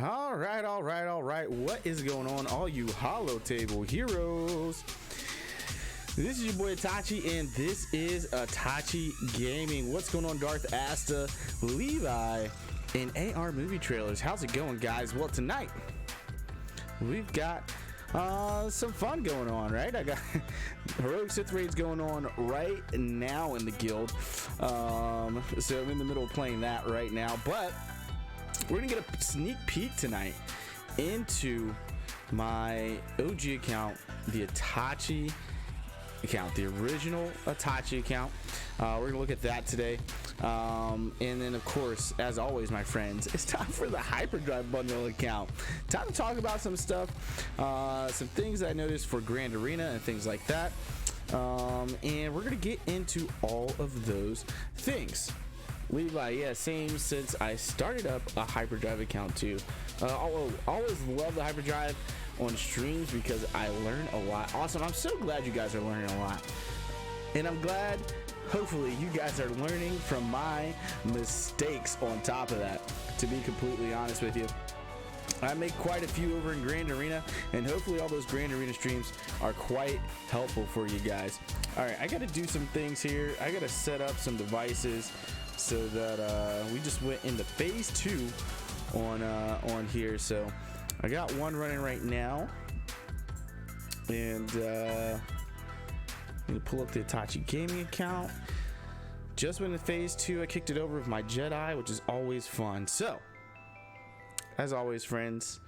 All right. What is going on, all you hollow table heroes? This is your boy Itachi, and this is Itachi Gaming. What's going on, Darth Asta, Levi, and AR movie trailers? How's it going, guys? Well, tonight we've got some fun going on, right? I got heroic Sith raids going on right now in the guild, so I'm in the middle of playing that right now, but we're gonna get a sneak peek tonight into my OG account, the Itachi account, the original Itachi account. We're gonna look at that today, and then of course, as always, my friends, it's time for the Hyperdrive bundle account. Time to talk about some stuff, some things I noticed for Grand Arena and things like that, and we're gonna get into all of those things. Levi, yeah, same since I started up a Hyperdrive account too. Always love the Hyperdrive on streams because I learn a lot. Awesome. I'm so glad you guys are learning a lot, and I'm glad hopefully you guys are learning from my mistakes on top of that, to be completely honest with you. I make quite a few over in Grand Arena, and hopefully all those Grand Arena streams are quite helpful for you guys. All right, I got to do some things here. I got to set up some devices so that we just went into phase 2 on here. So I got one running right now, and I'm gonna pull up the Itachi Gaming account. Just went into phase 2. I kicked it over with my Jedi, which is always fun. So as always, friends,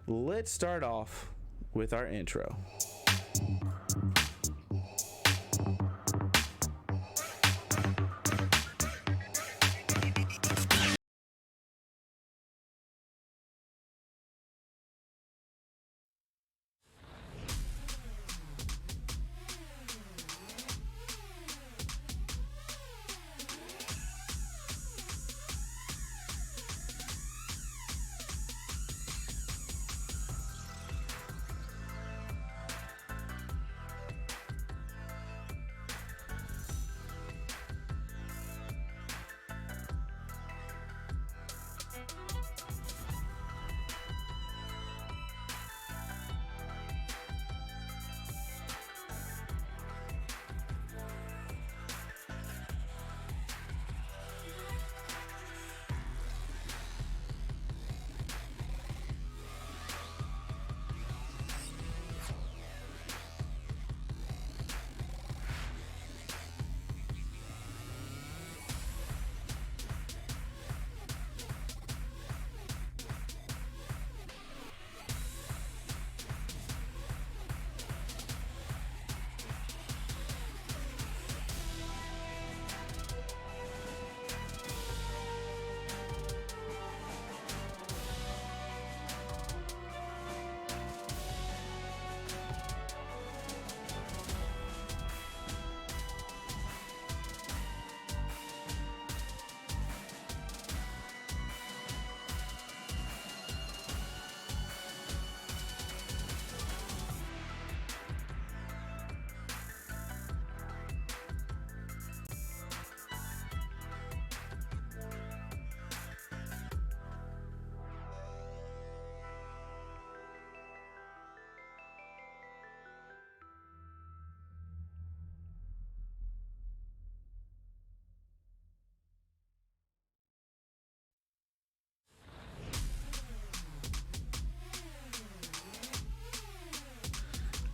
let's start off with our intro.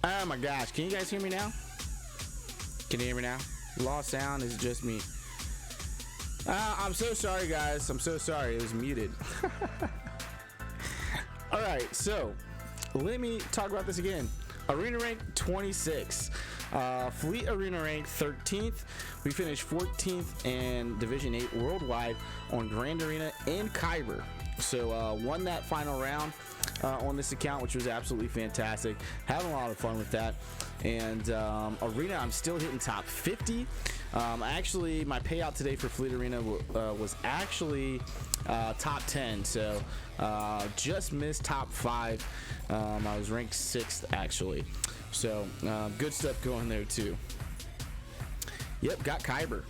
Oh my gosh, can you guys hear me now? Can you hear me now? Lost sound, is it just me? I'm so sorry, guys. I'm so sorry, it was muted. All right, so let me talk about this again. Arena rank 26, Fleet Arena rank 13th. We finished 14th in Division 8 worldwide on Grand Arena and Kyber. So won that final round on this account, which was absolutely fantastic. Having a lot of fun with that. And Arena, I'm still hitting top 50. Actually, my payout today for Fleet Arena was actually top 10, so just missed top 5. I was ranked 6th actually, so good stuff going there too. Yep, got Kyber.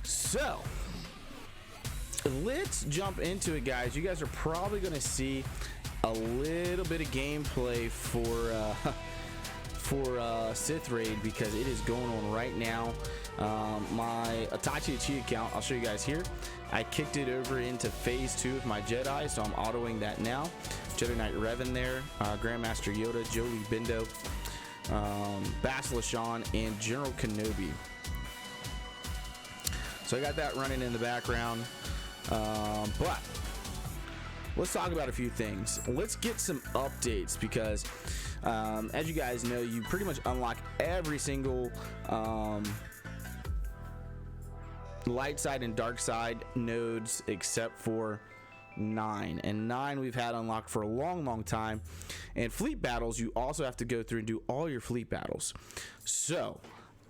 So let's jump into it, guys. You guys are probably going to see a little bit of gameplay for Sith Raid because it is going on right now. My Itachi account, I'll show you guys here. I kicked it over into phase 2 with my Jedi, so I'm autoing that now. Jedi Knight Revan there, Grandmaster Yoda, Jolie Bindo, Basilisk Sean, and General Kenobi. So I got that running in the background, but let's talk about a few things. Let's get some updates because as you guys know, you pretty much unlock every single light side and dark side nodes except for 9, and 9 we've had unlocked for a long time. And fleet battles, you also have to go through and do all your fleet battles. So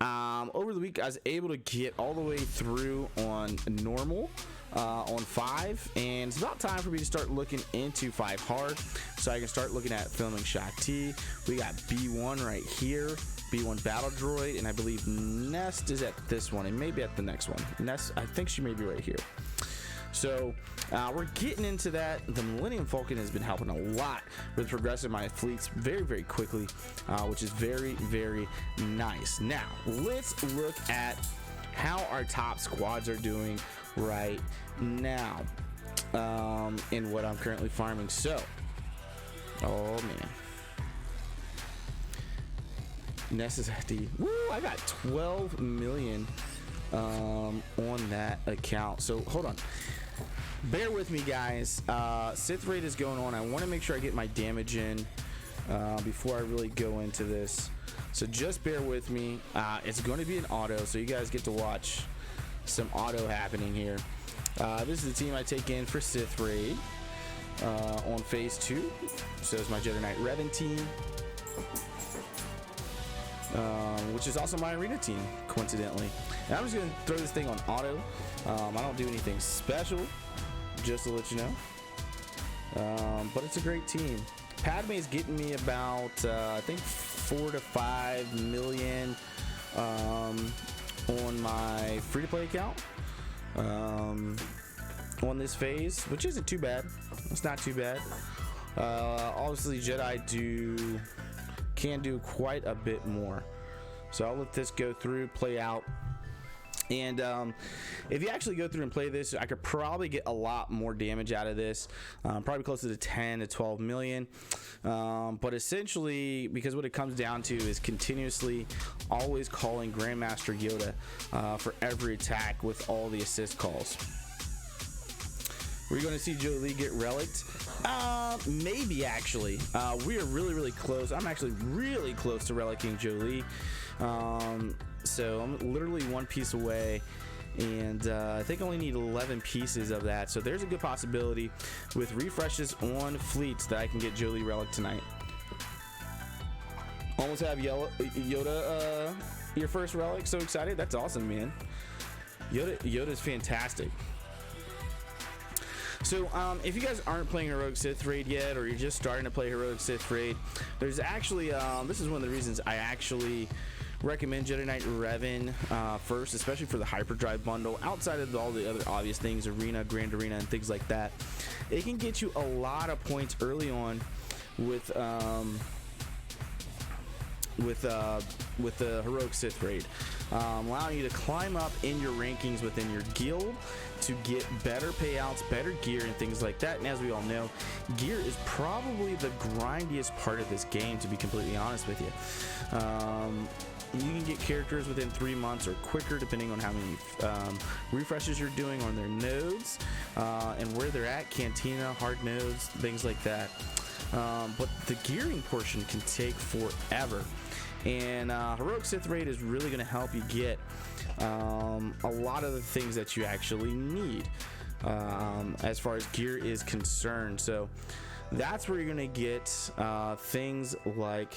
over the week I was able to get all the way through on normal on 5, and it's about time for me to start looking into 5 hard so I can start looking at filming Shakti. We got B1 right here, B1 battle droid, and I believe Nest is at this one and maybe at the next one. Nest, I think she may be right here. So we're getting into that. The Millennium Falcon has been helping a lot with progressing my fleets very quickly, which is very nice. Now let's look at how our top squads are doing right now in what I'm currently farming. So oh man, necessity. Woo, I got 12 million on that account. So hold on, bear with me, guys. Sith Raid is going on. I want to make sure I get my damage in before I really go into this, so just bear with me. It's going to be an auto, so you guys get to watch some auto happening here. This is the team I take in for Sith Raid on phase 2. So it's my Jedi Knight Revan team, which is also my arena team, coincidentally. And I'm just gonna throw this thing on auto. I don't do anything special, just to let you know. But it's a great team. Padme is getting me about I think 4 to 5 million on my free-to-play account on this phase, which isn't too bad. It's not too bad. Obviously Jedi can do quite a bit more, so I'll let this go through, play out. And if you actually go through and play this, I could probably get a lot more damage out of this, probably closer to 10 to 12 million. But essentially, because what it comes down to is continuously always calling Grandmaster Yoda for every attack with all the assist calls. We're going to see Jolie get relicked. Maybe actually. We are really close. I'm actually really close to relicking Jolie. So I'm literally 1 piece away, and I think I only need 11 pieces of that. So there's a good possibility with refreshes on fleets that I can get Jolie relic tonight. Almost have Yoda your first relic. So excited. That's awesome, man. Yoda's fantastic. So if you guys aren't playing Heroic Sith Raid yet, or you're just starting to play Heroic Sith Raid, there's actually this is one of the reasons I actually recommend Jedi Knight Revan first, especially for the Hyperdrive bundle. Outside of all the other obvious things, Arena, Grand Arena, and things like that, it can get you a lot of points early on with the Heroic Sith Raid, allowing you to climb up in your rankings within your guild to get better payouts, better gear, and things like that. And as we all know, gear is probably the grindiest part of this game, to be completely honest with you. You can get characters within 3 months or quicker, depending on how many refreshes you're doing on their nodes and where they're at, Cantina, hard nodes, things like that. But the gearing portion can take forever. And Heroic Sith Raid is really going to help you get a lot of the things that you actually need as far as gear is concerned. So that's where you're going to get things like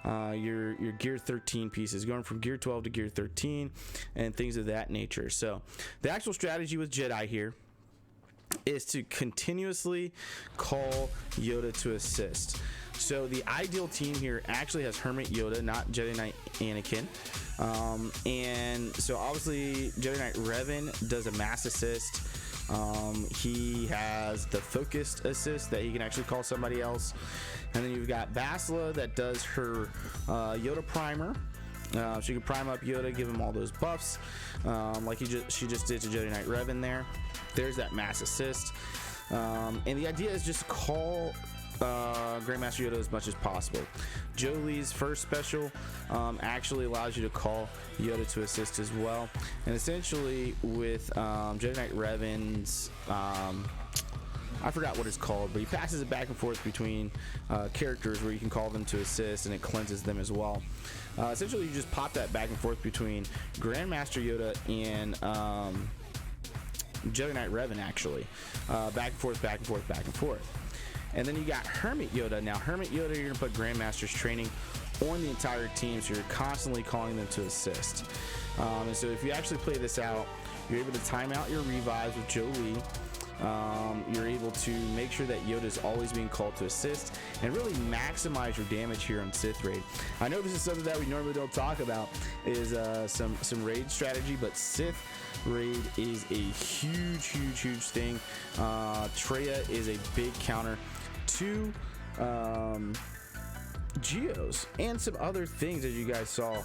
your gear 13 pieces, going from gear 12 to gear 13 and things of that nature. So the actual strategy with Jedi here is to continuously call Yoda to assist. So the ideal team here actually has Hermit Yoda, not Jedi Knight Anakin. And so obviously Jedi Knight Revan does a mass assist. He has the focused assist that he can actually call somebody else. And then you've got Basila that does her Yoda primer. So you can prime up Yoda, give him all those buffs, like she just did to Jedi Knight Revan there. There's that mass assist. And the idea is just call Grandmaster Yoda as much as possible. Jolie's first special actually allows you to call Yoda to assist as well. And essentially with Jedi Knight Revan's, I forgot what it's called, but he passes it back and forth between characters where you can call them to assist, and it cleanses them as well. Essentially, you just pop that back and forth between Grandmaster Yoda and Jedi Knight Revan, actually. Back and forth, back and forth, back and forth. And then you got Hermit Yoda. Now, Hermit Yoda, you're going to put Grandmaster's training on the entire team, so you're constantly calling them to assist. And so if you actually play this out, you're able to time out your revives with Jolie. You're able to make sure that Yoda is always being called to assist and really maximize your damage here on Sith Raid. I know this is something that we normally don't talk about, is some raid strategy, but Sith Raid is a huge thing. Traya is a big counter to Geos and some other things, as you guys saw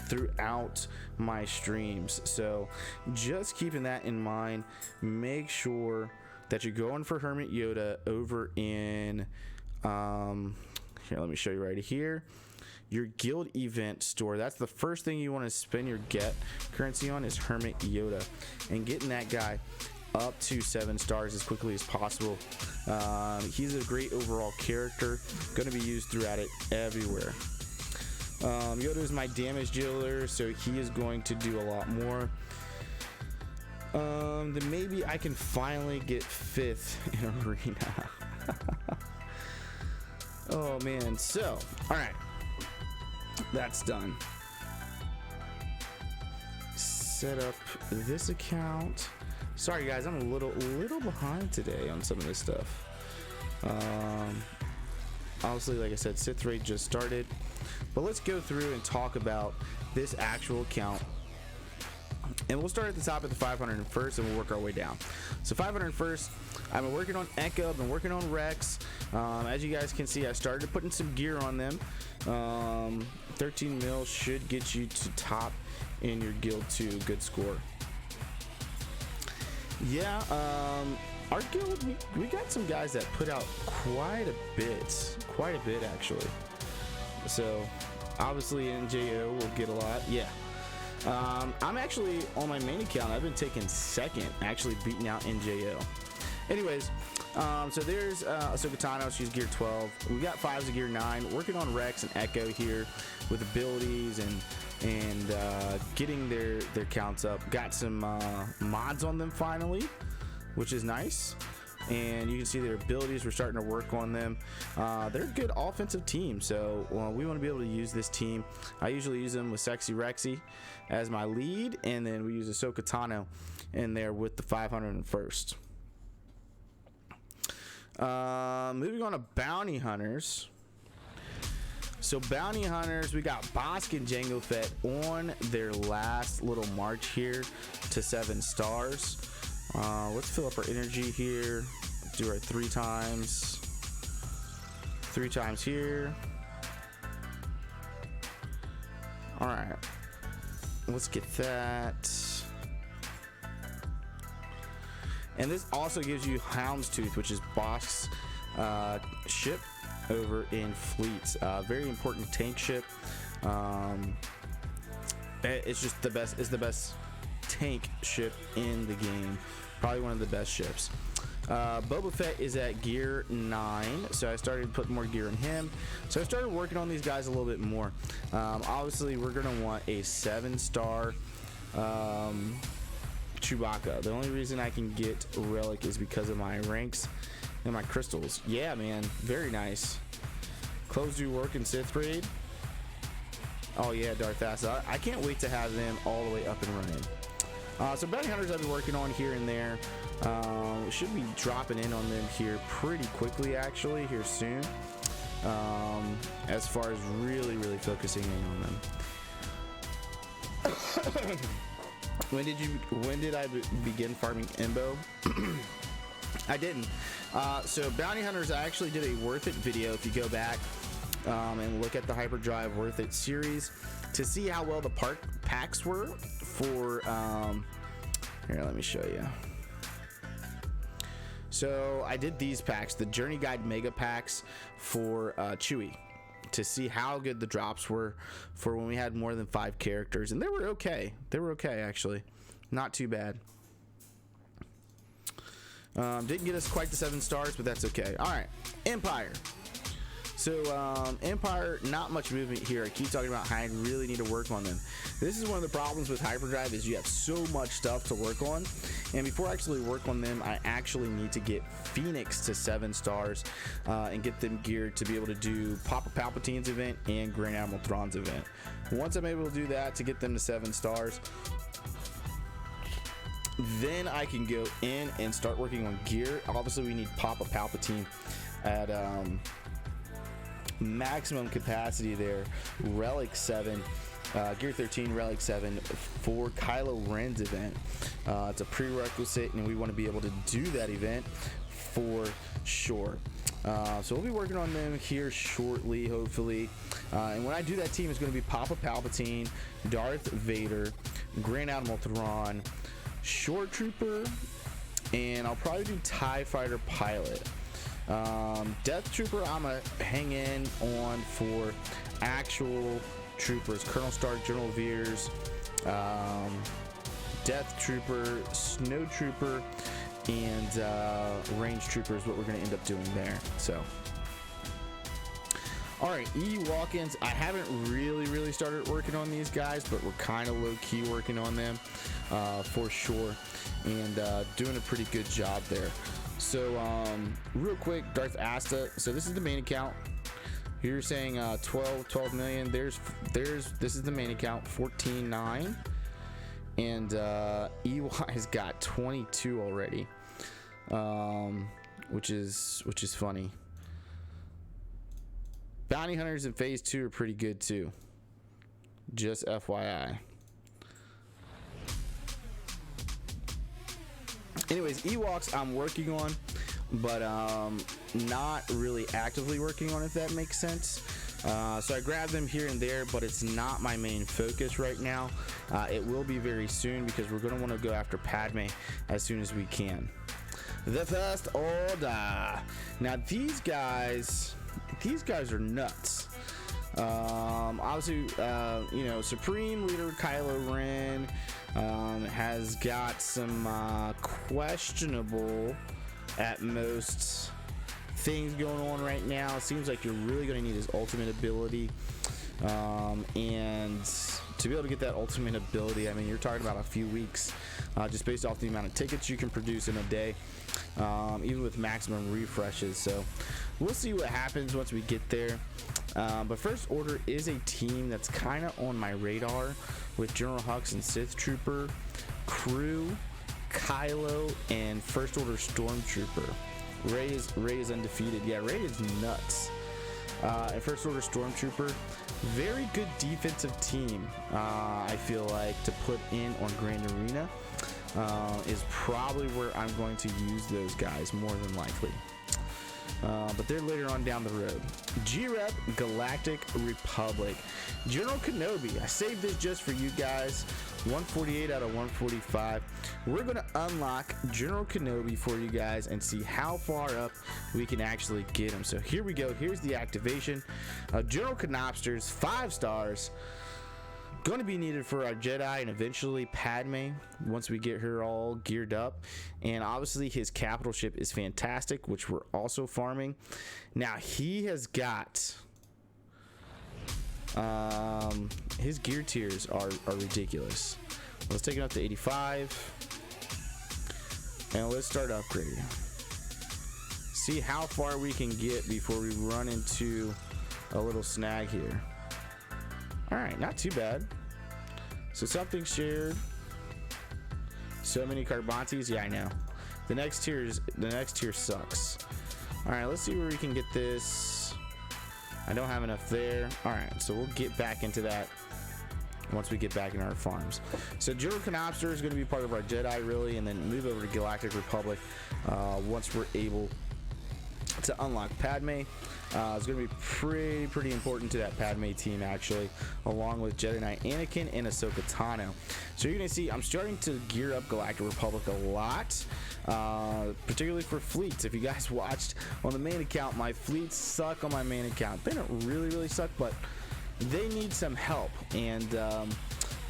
throughout my streams. So just keeping that in mind, make sure that you're going for Hermit Yoda over in here, let me show you right here, your guild event store. That's the first thing you want to spend your get currency on, is Hermit Yoda, and getting that guy up to 7 stars as quickly as possible. He's a great overall character, going to be used throughout it everywhere. Yoda is my damage dealer, so he is going to do a lot more. Then maybe I can finally get 5th in arena. Oh man, so all right, that's done. Set up this account. Sorry guys, I'm a little behind today on some of this stuff. Obviously, like I said, Sith Raid just started, but let's go through and talk about this actual account. And we'll start at the top at the 501st, and we'll work our way down. So 501st, I've been working on Echo, I've been working on Rex. As you guys can see, I started putting some gear on them. 13 mil should get you to top in your guild 2. Good score. Yeah, our guild, we got some guys that put out quite a bit actually. So obviously NJO will get a lot. Yeah. I'm actually on my main account, I've been taking second, actually beating out NJO. Anyways, so there's Ahsoka Tano, she's gear 12. We got 5s of gear 9, working on Rex and Echo here with abilities and getting their counts up. Got some mods on them finally, which is nice. And you can see their abilities, we're starting to work on them. They're a good offensive team, so we want to be able to use this team. I usually use them with Sexy Rexy as my lead, and then we use Ahsoka Tano in there with the 501st. Moving on to Bounty Hunters. So Bounty Hunters, we got Bosk and Jango Fett on their last little march here to 7 stars. Let's fill up our energy here. Do our 3 times. 3 times here. All right. Let's get that. And this also gives you Houndstooth, which is Bosk's ship over in Fleets. Very important tank ship. It's just the best. It's the best tank ship in the game. Probably one of the best ships. Boba Fett is at gear 9, so I started putting more gear in him. So I started working on these guys a little bit more. Obviously, we're gonna want a 7-star Chewbacca. The only reason I can get Relic is because of my ranks and my crystals. Yeah, man, very nice. Clothes do work in Sith Raid. Oh yeah, Darth Asa. I can't wait to have them all the way up and running. So Bounty Hunters I've been working on here and there. Should be dropping in on them here pretty quickly, actually, here soon. As far as really focusing in on them. When did I begin farming Imbo? I didn't. So Bounty Hunters, I actually did a Worth It video. If you go back and look at the Hyperdrive Worth It series to see how well the packs were for, here, let me show you. So I did these packs, the Journey Guide Mega Packs for Chewie, to see how good the drops were for when we had more than 5 characters, and they were okay. They were okay, actually. Not too bad. Didn't get us quite to 7 stars, but that's okay. All right, Empire. So Empire, not much movement here. I keep talking about how I really need to work on them. This is one of the problems with Hyperdrive, is you have so much stuff to work on, and before I actually work on them, I actually need to get Phoenix to 7 stars and get them geared to be able to do Papa Palpatine's event and Grand Admiral Thrawn's event. Once I'm able to do that to get them to 7 stars, then I can go in and start working on gear. Obviously, we need Papa Palpatine at maximum capacity there, Relic 7, Gear 13, Relic 7 for Kylo Ren's event. It's a prerequisite, and we want to be able to do that event for sure. So we'll be working on them here shortly, hopefully. And when I do that team, it's going to be Papa Palpatine, Darth Vader, Grand Admiral Thrawn, Shore Trooper, and I'll probably do TIE Fighter Pilot. Death Trooper, I'm gonna hang in on for actual troopers, Colonel Stark, General Veers, Death Trooper, Snow Trooper, and Range Trooper is what we're gonna end up doing there. So all right, walk-ins, I haven't really started working on these guys, but we're kind of low-key working on them for sure, and doing a pretty good job there. So real quick, Darth Asta, so this is the main account. You're saying 12 million. This is the main account, 14.9, and EY has got 22 already, which is funny. Bounty Hunters in Phase 2 are pretty good too, just FYI. Anyways, Ewoks I'm working on, but not really actively working on, if that makes sense. So I grab them here and there, but it's not my main focus right now. It will be very soon, because we're going to want to go after Padme as soon as we can. The First Order. Now these guys are nuts. Obviously, you know, Supreme Leader Kylo Ren has got some questionable, at most, things going on right now. It seems like you're really going to need his ultimate ability, and to be able to get that ultimate ability, I mean, you're talking about a few weeks, just based off the amount of tickets you can produce in a day, even with maximum refreshes. So we'll see what happens once we get there. But First Order is a team that's kind of on my radar, with General Hux and Sith Trooper, Crew, Kylo, and First Order Stormtrooper. Rey is undefeated. Yeah, Rey is nuts. And First Order Stormtrooper, very good defensive team. I feel like to put in on Grand Arena is probably where I'm going to use those guys more than likely. But they're later on down the road. G-Rep Galactic Republic. General Kenobi. I saved this just for you guys. 148 out of 145. We're going to unlock General Kenobi for you guys and see how far up we can actually get him. So here we go. Here's the activation. General Canopsters, 5 stars. Going to be needed for our Jedi and eventually Padme once we get her all geared up. And obviously his capital ship is fantastic, which we're also farming. Now he has got his gear tiers are ridiculous. Let's take it up to 85 and let's start upgrading. See how far we can get before we run into a little snag here. Alright, not too bad. So something shared. So many Carbantes. Yeah, I know. The next tier sucks. Alright, let's see where we can get this. I don't have enough there. Alright, so we'll get back into that once we get back in our farms. So General Canopster is going to be part of our Jedi, really, and then move over to Galactic Republic once we're able to unlock Padme. It's going to be pretty important to that Padme team, actually, along with Jedi Knight Anakin and Ahsoka Tano. So you're going to see I'm starting to gear up Galactic Republic a lot, particularly for fleets. If you guys watched on the main account, my fleets suck on my main account. They don't really suck, but they need some help, and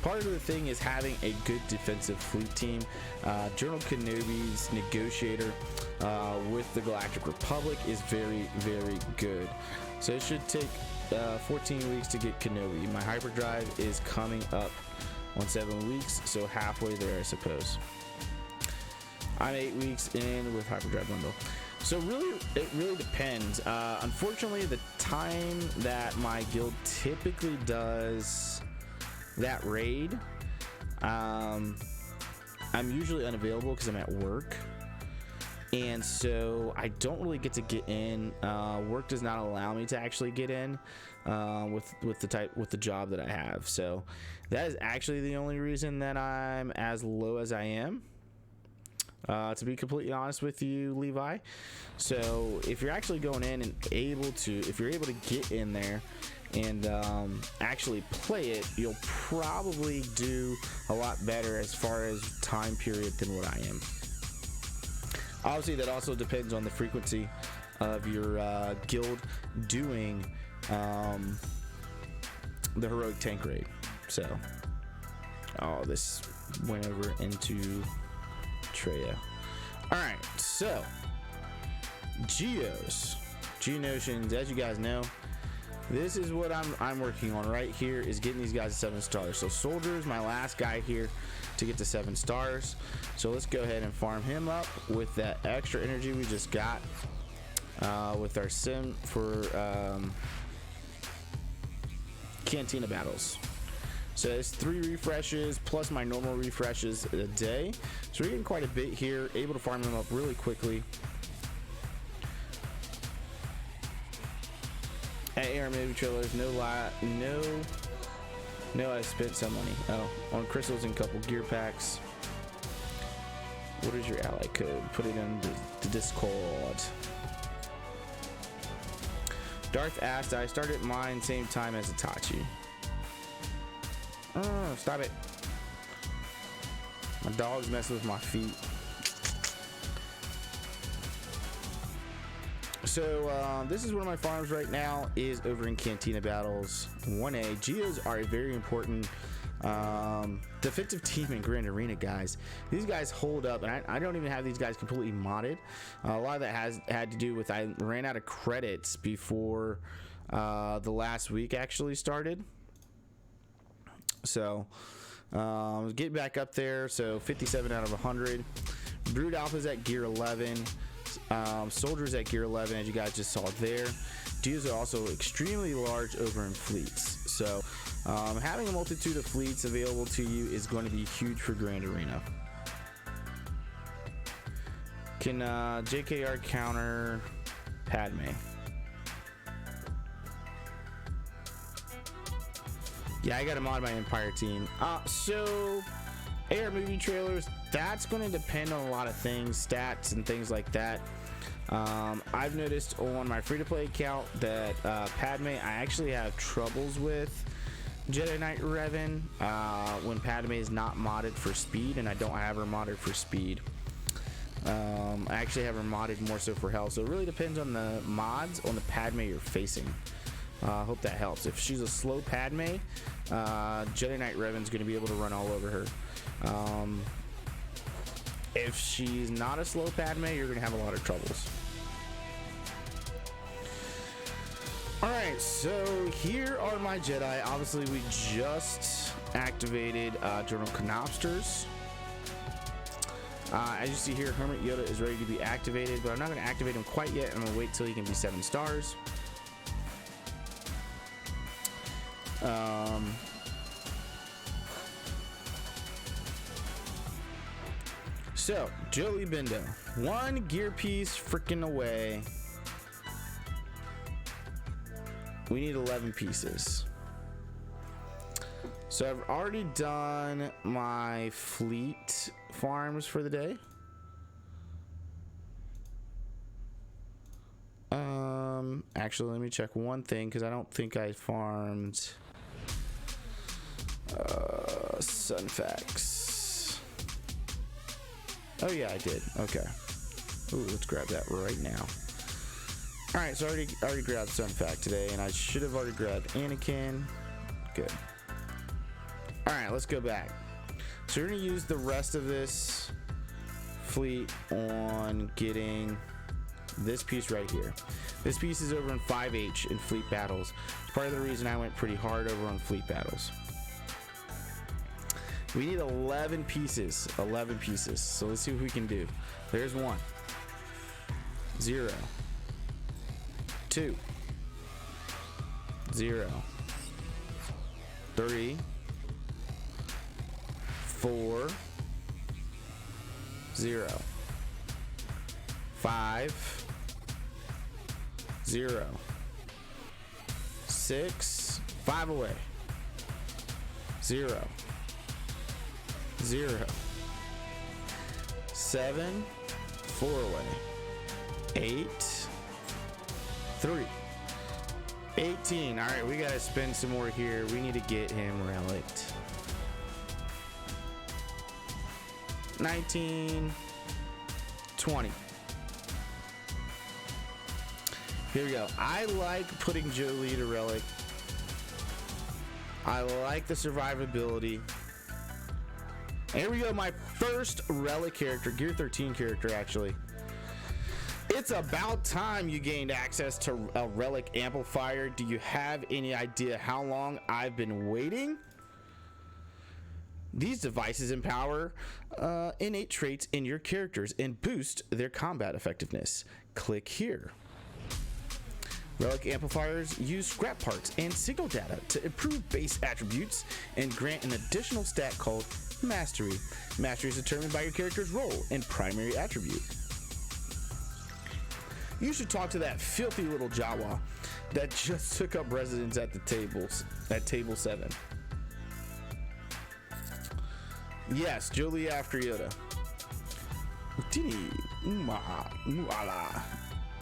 part of the thing is having a good defensive fleet team. General Kenobi's negotiator with the Galactic Republic is very good. So it should take 14 weeks to get Kenobi. My Hyperdrive is coming up on 7 weeks, so halfway there, I suppose. I'm 8 weeks in with Hyperdrive bundle. So really, it really depends. Unfortunately, the time that my guild typically does that raid, I'm usually unavailable because I'm at work, and so I don't really get to get in. Work does not allow me to actually get in with the job that I have. So that is actually the only reason that I'm as low as I am. To be completely honest with you, Levi. So if you're actually going in and if you're able to get in there and actually play it, you'll probably do a lot better as far as time period than what I am. Obviously, that also depends on the frequency of your guild doing the heroic tank raid. So, this went over into Treya. Alright, so Geonotions, as you guys know, this is what I'm working on right here, is getting these guys to 7 stars. So Soldier is my last guy here to get to 7 stars. So let's go ahead and farm him up with that extra energy we just got with our sim for Cantina Battles. So it's 3 refreshes plus my normal refreshes a day. So we're getting quite a bit here, able to farm them up really quickly. At AR movie trailers, no, I spent some money. On crystals and couple gear packs. What is your ally code? Put it in the Discord. Darth asked, I started mine same time as Itachi. Oh, stop it. My dog's messing with my feet. So this is one of my farms right now, is over in Cantina Battles 1A. Geos are a very important defensive team in Grand Arena, guys. These guys hold up, and I don't even have these guys completely modded. A lot of that had to do with I ran out of credits before the last week actually started. So get back up there. So 57 out of 100. Brood Alpha's at gear 11. Soldiers at gear 11, as you guys just saw there. Geos are also extremely large over in fleets. So having a multitude of fleets available to you is going to be huge for Grand Arena. Can JKR counter Padme? Yeah, I gotta mod my Empire team. So AR movie trailers, that's going to depend on a lot of things, stats and things like that. I've noticed on my free-to-play account that Padme, I actually have troubles with Jedi Knight Revan when Padme is not modded for speed, and I don't have her modded for speed. I actually have her modded more so for health, so it really depends on the mods on the Padme you're facing. I hope that helps. If she's a slow Padme, Jedi Knight Revan's going to be able to run all over her. If she's not a slow Padme, you're going to have a lot of troubles. Alright, so here are my Jedi. Obviously, we just activated General Canopsters. As you see here, Hermit Yoda is ready to be activated, but I'm not going to activate him quite yet. I'm going to wait till he can be 7 stars. So, Joey Bindo, 1 gear piece freaking away. We need 11 pieces. So I've already done my fleet farms for the day. Actually, let me check one thing because I don't think I farmed Sunfax. Oh yeah, I did. Okay. Ooh, let's grab that right now. All right, so I already grabbed Sunfax today, and I should have already grabbed Anakin. Good. All right, let's go back. So we're gonna use the rest of this fleet on getting this piece right here. This piece is over in 5H in Fleet Battles. It's part of the reason I went pretty hard over on Fleet Battles. We need 11 pieces. 11 pieces. So let's see what we can do. There's 1. 0. 2. 0. 3. 4. 0. 5. 0. 6. 5 away. 0. 0. 7. 4 away. 8. 3. 18. All right, we gotta spend some more here. We need to get him relicked. 19. 20. Here we go. I like putting Jolie to relic. I like the survivability. And here we go, my first relic character, Gear 13 character actually. It's about time you gained access to a relic amplifier. Do you have any idea how long I've been waiting? These devices empower innate traits in your characters and boost their combat effectiveness. Click here. Relic amplifiers use scrap parts and signal data to improve base attributes and grant an additional stat called Mastery. Mastery is determined by your character's role and primary attribute. You should talk to that filthy little Jawa that just took up residence at the tables at table 7. Yes, Jolie after Yoda. Utini Uma Muala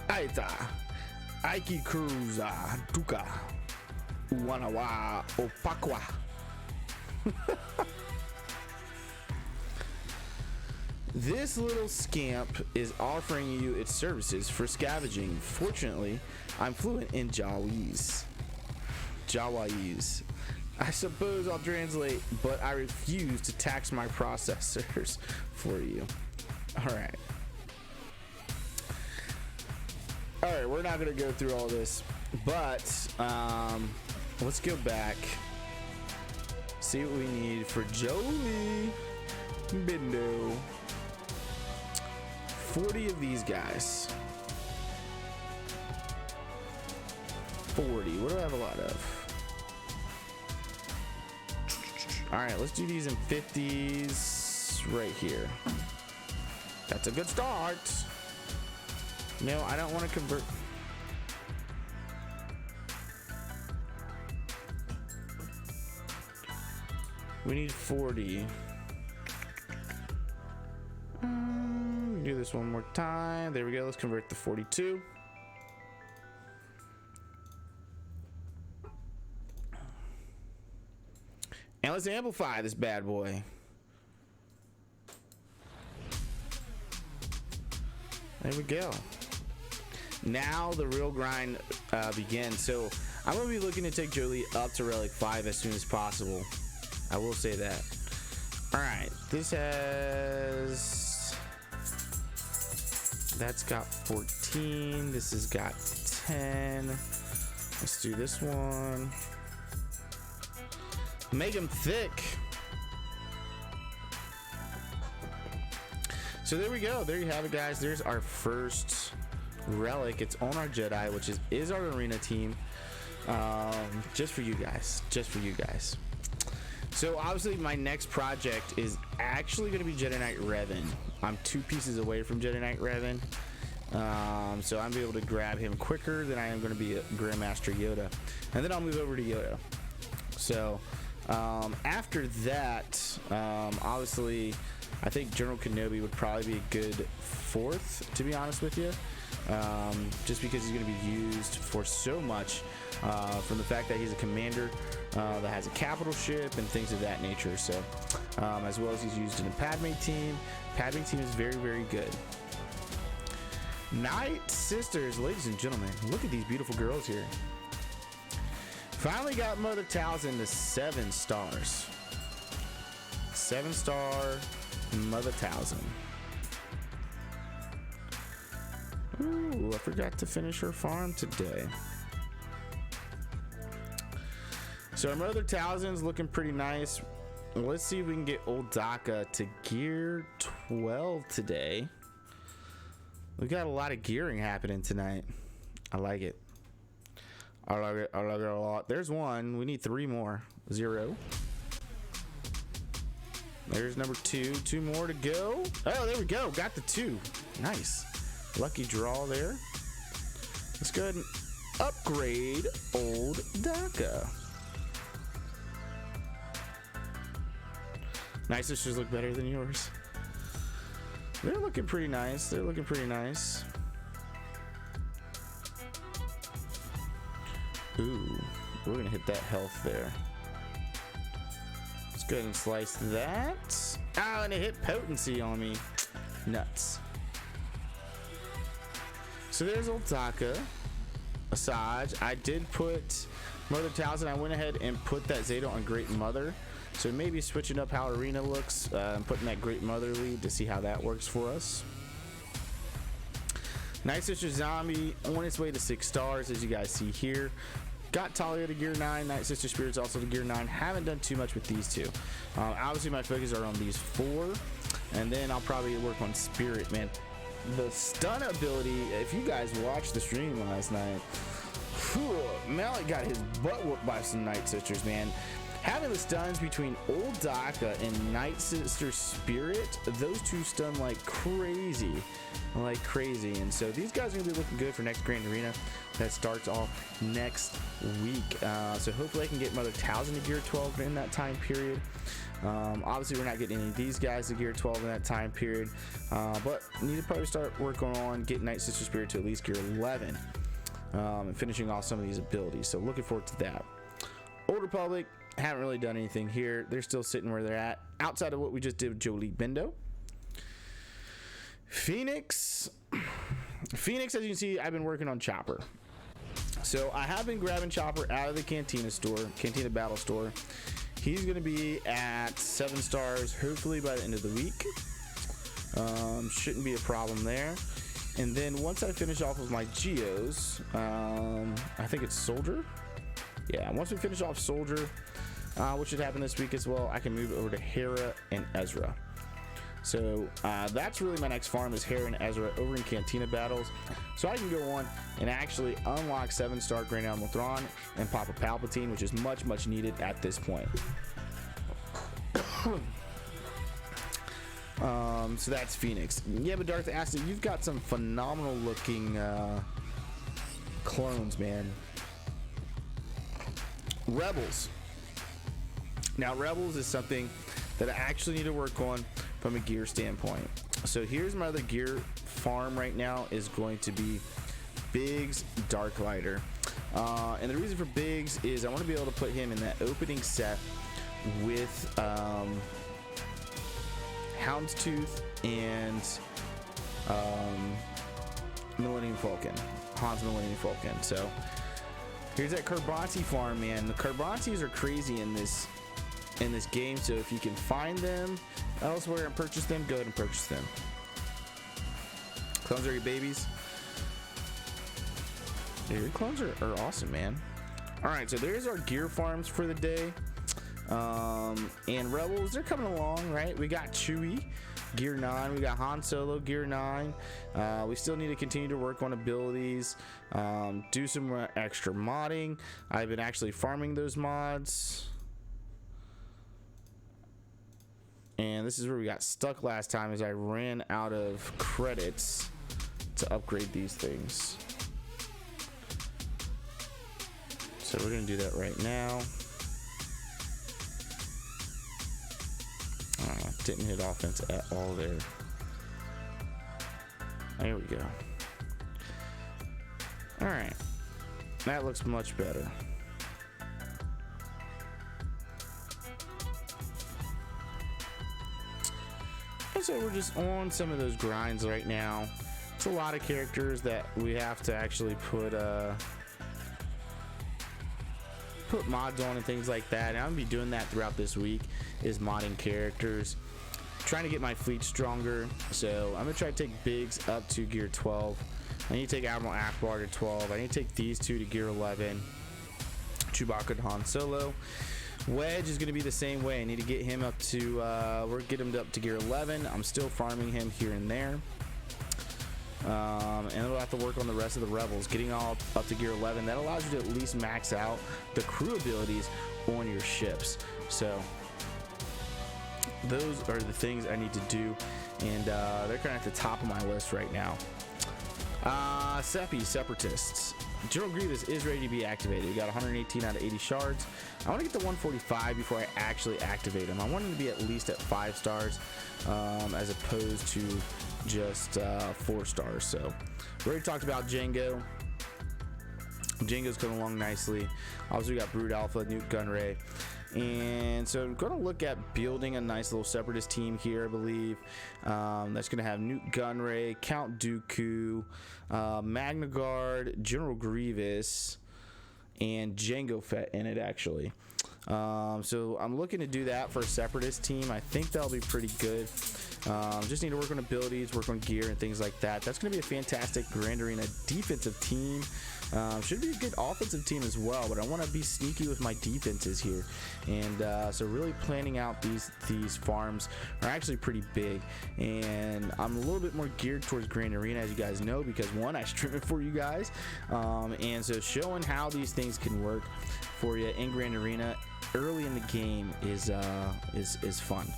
Aita Aiki Cruza Duka Uwanawa Opakwa. This little scamp is offering you its services for scavenging. Fortunately, I'm fluent in Jawese. I suppose I'll translate, but I refuse to tax my processors for you. Alright, we're not going to go through all this, but let's go back. See what we need for Jolie Bindo. 40 of these guys. 40. What do I have a lot of? Alright, let's do these in 50s right here. That's a good start. No, I don't want to convert. We need 40. Do this one more time. There we go. Let's convert to 42. And let's amplify this bad boy. There we go. Now the real grind begins. So I'm going to be looking to take Jolie up to Relic 5 as soon as possible. I will say that. Alright, this has... That's got 14. This has got 10. Let's do this one. Make them thick. So there we go. There you have it, guys. There's our first relic. It's on our Jedi, which is our arena team. Just for you guys. So obviously my next project is actually going to be Jedi Knight Revan. I'm 2 pieces away from Jedi Knight Revan. So I'm able to grab him quicker than I am going to be a Grandmaster Yoda. And then I'll move over to Yoda. So After that, obviously, I think General Kenobi would probably be a good fourth, to be honest with you. Just because he's going to be used for so much, from the fact that he's a commander that has a capital ship and things of that nature. So, as well as he's used in the Padme team. Padme team is very, very good. Night Sisters, ladies and gentlemen, look at these beautiful girls here. Finally got Mother Talzin to 7 stars. 7-star Mother Talzin. Ooh, I forgot to finish her farm today. So our Mother Talzin's looking pretty nice. Let's see if we can get old Daka to gear 12 today. We got a lot of gearing happening tonight. I like it. I like it. I like it a lot. There's one. We need 3 more. 0. There's number 2. 2 more to go. Oh, there we go. Got the 2. Nice. Lucky draw there. Let's go ahead and upgrade old Daka. Night Sisters look better than yours. They're looking pretty nice. They're looking pretty nice. Ooh, we're gonna hit that health there. Let's go ahead and slice that. Oh, and it hit potency on me. Nuts. So there's old Taka. Asajj. I did put Mother Talzin. I went ahead and put that Zeta on Great Mother. So maybe switching up how Arena looks and putting that Great Mother lead to see how that works for us. Night Sister Zombie on its way to 6 stars, as you guys see here. Got Talia to gear 9. Night Sister Spirits also to gear 9. Haven't done too much with these 2. Obviously my focus are on these 4, and then I'll probably work on Spirit, man. The stun ability, if you guys watched the stream last night, Malik got his butt whooped by some Night Sisters, man. Having the stuns between old Daka and Night Sister Spirit, those 2 stun like crazy. And so these guys are gonna be looking good for next Grand Arena that starts off next week. So hopefully I can get Mother Talzin to gear 12 in that time period. Obviously we're not getting any of these guys to gear 12 in that time period, but need to probably start working on getting Night Sister Spirit to at least gear 11, and finishing off some of these abilities. So looking forward to that. Old Republic, haven't really done anything here. They're still sitting where they're at, outside of what we just did with Jolie Bendo. Phoenix, as you can see, I've been working on Chopper. So I have been grabbing Chopper out of the Cantina Battle store. He's going to be at 7 stars, hopefully by the end of the week. Shouldn't be a problem there. And then once I finish off with my Geos, I think it's Soldier. Yeah, once we finish off Soldier, which should happen this week as well, I can move over to Hera and Ezra. So that's really my next farm, is Hera and Ezra over in Cantina Battles. So I can go on and actually unlock 7-star Grand Admiral Thrawn and pop a Palpatine, which is much, much needed at this point. So that's Phoenix. Yeah, but Darth Asta, you've got some phenomenal looking clones, man. Rebels. Now Rebels is something that I actually need to work on from a gear standpoint. So here's my other gear farm right now, is going to be Biggs Darklighter. And the reason for Biggs is I want to be able to put him in that opening set with Houndstooth and Millennium Falcon. Han's Millennium Falcon. So here's that Carbonti farm, man. The Carbontis are crazy in this game, so if you can find them elsewhere and purchase them, go ahead and purchase them. Clones are your babies. Yeah, your clones are awesome, man. Alright, so there's our gear farms for the day. And Rebels, they're coming along, right? We got Chewie, gear 9. We got Han Solo, gear 9. We still need to continue to work on abilities, do some extra modding. I've been actually farming those mods. And this is where we got stuck last time, as I ran out of credits to upgrade these things. So we're gonna do that right now. didn't hit offense at all there. There we go. All right, that looks much better. And so we're just on some of those grinds right now. It's a lot of characters that we have to actually put mods on and things like that. And I'm gonna be doing that throughout this week, is modding characters, trying to get my fleet stronger. So I'm gonna try to take Biggs up to gear 12. I need to take Admiral Akbar to 12. I need to take these two to gear 11. Chewbacca and Han Solo. Wedge is going to be the same way. I need to get him up to get him up to gear 11. I'm still farming him here and there. And then we'll have to work on the rest of the rebels, getting all up to gear 11. That allows you to at least max out the crew abilities on your ships. So those are the things I need to do, and they're kind of at the top of my list right now. Separatists. General Grievous is ready to be activated. We got 118 out of 80 shards. I want to get to 145 before I actually activate him. I want him to be at least at 5 stars, as opposed to just 4 stars. So we already talked about Jango. Jango's coming along nicely. Obviously, we got Brood Alpha, Newt Gunray. And so I'm going to look at building a nice little separatist team here, I believe. That's going to have Newt Gunray, Count Dooku, Magna Guard, General Grievous, and Jango Fett in it, actually. So I'm looking to do that for a separatist team. I think that'll be pretty good. Just need to work on abilities, work on gear, and things like that. That's going to be a fantastic Grand Arena defensive team. Should be a good offensive team as well, but I want to be sneaky with my defenses here. And so really planning out these farms are actually pretty big. And I'm a little bit more geared towards Grand Arena, as you guys know, because one, I stream it for you guys. And so showing how these things can work for you in Grand Arena early in the game is fun.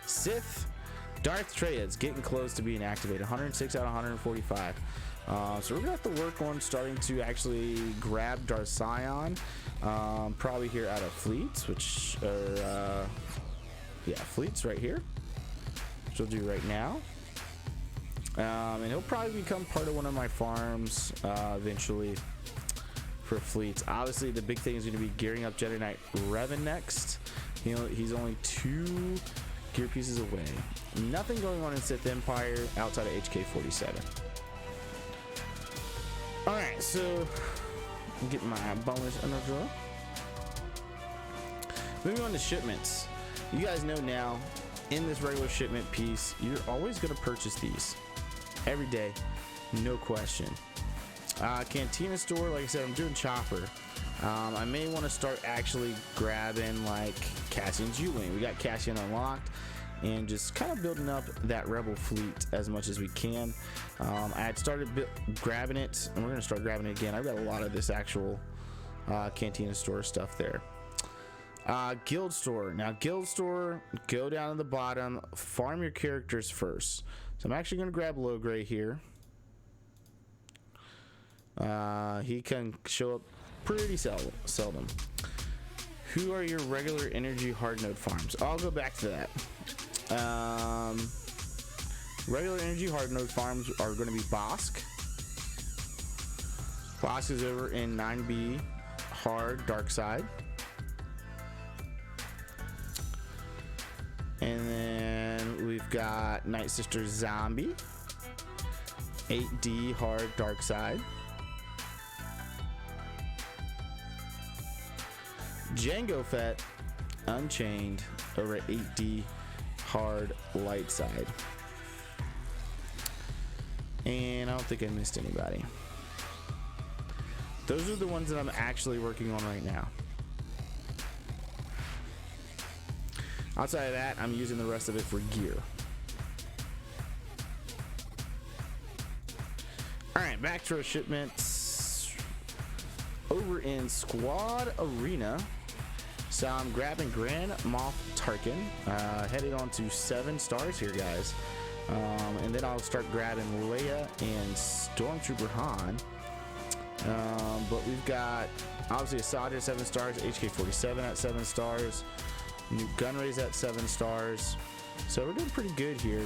Sith. Darth Treyad's getting close to being activated. 106 out of 145. So we're gonna have to work on starting to actually grab Darth Sion, probably here out of fleets, which are fleets right here, which we'll do right now. And he'll probably become part of one of my farms eventually for fleets. Obviously, the big thing is going to be gearing up Jedi Knight Revan next. He's only 2 gear pieces away. Nothing going on in Sith Empire outside of HK-47. Alright, so I'm getting my bonus under draw. Moving on to shipments. You guys know now, in this regular shipment piece, you're always going to purchase these every day, no question. Cantina store, like I said, I'm doing chopper. I may want to start actually grabbing like Cassian's U-Wing. We got Cassian unlocked, and just kind of building up that rebel fleet as much as we can. I had started grabbing it, and we're going to start grabbing it again. I've got a lot of this actual Cantina store stuff there. Guild store. Now, guild store, go down to the bottom, farm your characters first. So I'm actually going to grab Logray here. He can show up pretty seldom. Who are your regular energy hard node farms? I'll go back to that. Regular energy hard node farms are going to be Bosk. Bosk is over in 9B hard dark side. And then we've got Night Sister Zombie, 8D hard dark side. Jango Fett Unchained over at 8D hard light side. And I don't think I missed anybody. Those are the ones that I'm actually working on right now. Outside of that, I'm using the rest of it for gear. Alright, back to our shipments. Over in Squad Arena. So I'm grabbing Grand Moff Tarkin. Headed on to 7 stars here, guys. And then I'll start grabbing Leia and Stormtrooper Han. But we've got obviously Assad at 7 stars, HK-47 at 7 stars, Newt Gunray's at 7 stars. So we're doing pretty good here.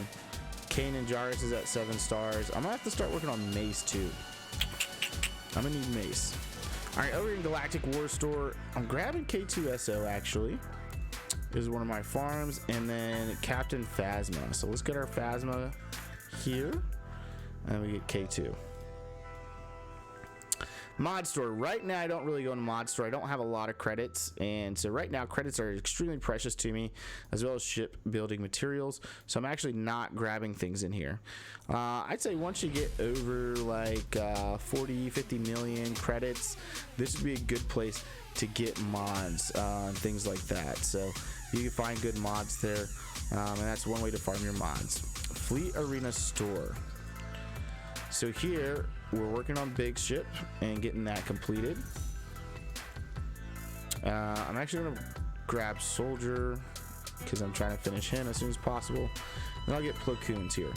Kanan Jarrus is at 7 stars. I'm gonna have to start working on Mace too. I'm gonna need Mace. All right, over in Galactic War Store, I'm grabbing K2SO actually. This is one of my farms, and then Captain Phasma. So let's get our Phasma here, and we get K2. Mod store. Right now I don't really go into mod store. I don't have a lot of credits, and so right now credits are extremely precious to me, as well as ship building materials, so I'm actually not grabbing things in here. I'd say once you get over like 40-50 million credits, this would be a good place to get mods and things like that. So you can find good mods there, and that's one way to farm your mods. Fleet Arena store. So here we're working on big ship and getting that completed. I'm actually gonna grab soldier because I'm trying to finish him as soon as possible. Then I'll get Plo Koons here.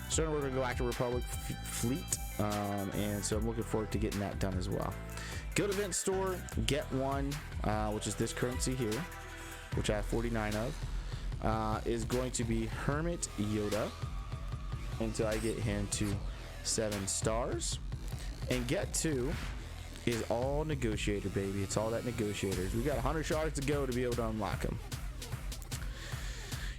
Starting to work on Galactic Republic fleet, and so I'm looking forward to getting that done as well. Guild event store, get one, which is this currency here, which I have 49 of, is going to be Hermit Yoda until I get him to 7 stars. And get 2 is all negotiator, baby. It's all that negotiators. We got 100 shards to go to be able to unlock them.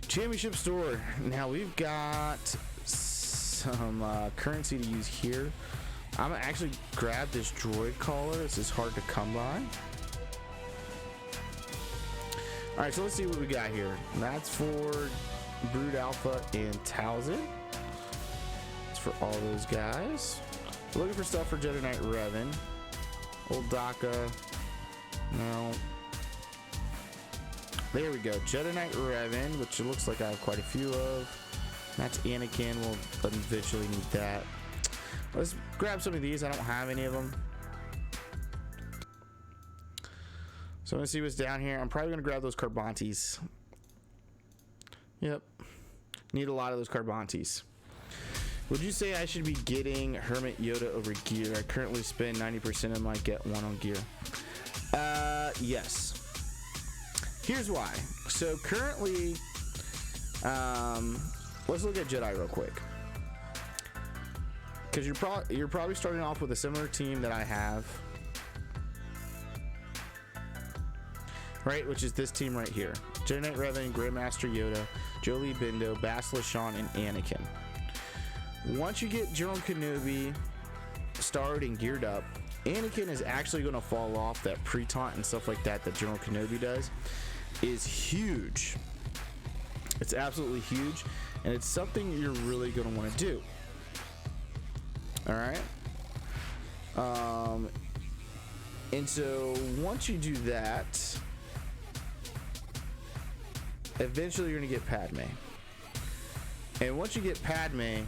Championship store. Now we've got some currency to use here. I'm gonna actually grab this droid collar. This is hard to come by. All right, so let's see what we got here. And that's for Brood Alpha and Talzin. For all those guys. We're looking for stuff for Jedi Knight Revan. Old Daka. No. There we go. Jedi Knight Revan, which it looks like I have quite a few of. That's Anakin. We'll eventually need that. Let's grab some of these. I don't have any of them. So I'm gonna see what's down here. I'm probably gonna grab those Carbantes. Yep. Need a lot of those Carbantes. Would you say I should be getting Hermit Yoda over gear? I currently spend 90% of my get one on gear. Yes. Here's why. So currently, let's look at Jedi real quick. Because you're probably starting off with a similar team that I have, right? Which is this team right here: Jedi Knight Revan, Grandmaster Yoda, Jolee Bindo, Bastila Shan, and Anakin. Once you get General Kenobi started and geared up, Anakin is actually going to fall off. That pre-taunt and stuff like that General Kenobi does is huge. It's absolutely huge, and it's something you're really going to want to do. All right. And so once you do that, eventually you're going to get Padme. And once you get Padme,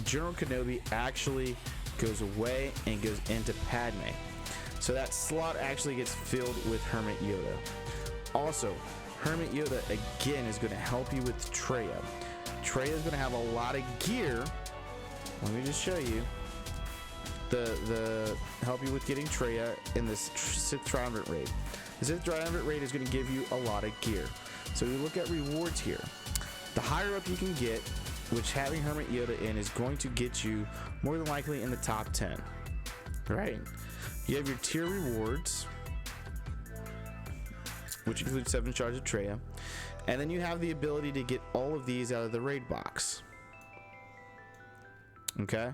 General Kenobi actually goes away and goes into Padme. So that slot actually gets filled with Hermit Yoda. Also, Hermit Yoda again is going to help you with Traya. Traya is going to have a lot of gear. Let me just show you the help you with getting Traya in this Sith Triumvirate raid. The Sith Triumvirate raid is going to give you a lot of gear. So we look at rewards here. The higher up you can get, which having Hermit Yoda in is going to get you more than likely in the top 10. Right? You have your tier rewards, which includes 7 shards of Traya, and then you have the ability to get all of these out of the raid box. Okay?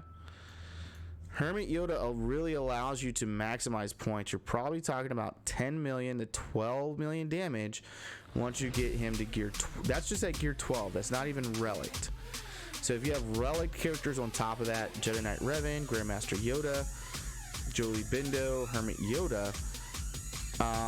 Hermit Yoda really allows you to maximize points. You're probably talking about 10 million to 12 million damage once you get him to gear. That's just at gear 12. That's not even relicked. So if you have relic characters on top of that, Jedi Knight Revan, Grandmaster Yoda, Jolee Bindo, Hermit Yoda,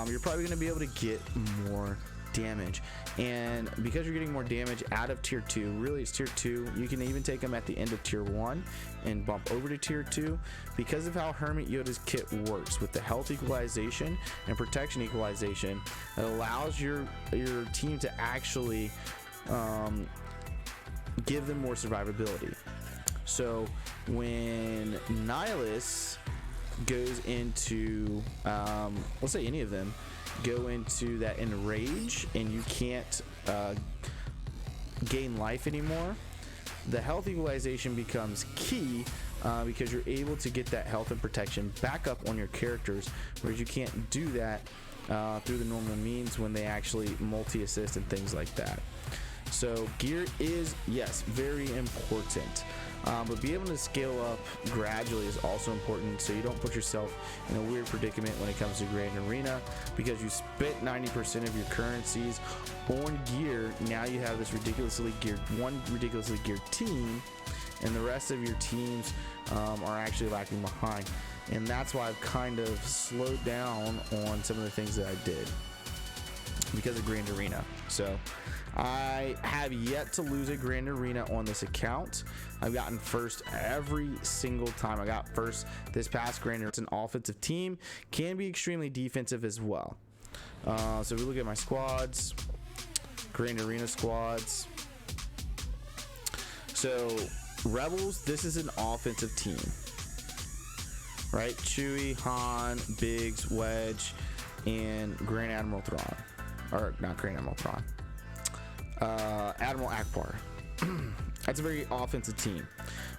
you're probably going to be able to get more damage. And because you're getting more damage out of tier 2, really it's tier 2, you can even take them at the end of tier 1 and bump over to tier 2 because of how Hermit Yoda's kit works with the health equalization and protection equalization. It allows your team to actually give them more survivability. So when Nihilus goes into let's say any of them go into that enrage and you can't gain life anymore, the health equalization becomes key, because you're able to get that health and protection back up on your characters, whereas you can't do that through the normal means when they actually multi-assist and things like that. So gear is, yes, very important, but be able to scale up gradually is also important, so you don't put yourself in a weird predicament when it comes to Grand Arena, because you spent 90% of your currencies on gear. Now you have this ridiculously geared team, and the rest of your teams are actually lacking behind, and that's why I've kind of slowed down on some of the things that I did because of Grand Arena. So I have yet to lose a Grand Arena on this account. I've gotten first every single time. I got first this past Grand Arena. It's an offensive team, can be extremely defensive as well. So if we look at my squads, Grand Arena squads. So Rebels, this is an offensive team, right? Chewie, Han, Biggs, Wedge, and Grand Admiral Thrawn. Or not Grand Admiral Thrawn. Admiral Akbar. That's a very offensive team.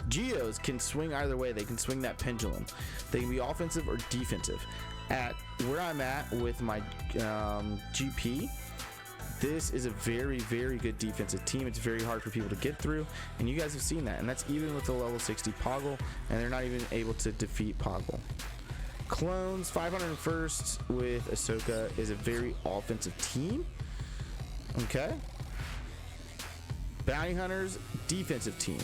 Geos can swing either way. They can swing that pendulum. They can be offensive or defensive. At where I'm at with my GP, this is a very, very good defensive team. It's very hard for people to get through, and you guys have seen that, and that's even with the level 60 Poggle, and they're not even able to defeat Poggle. Clones, 501st with Ahsoka is a very offensive team. Okay. Bounty Hunters, defensive team.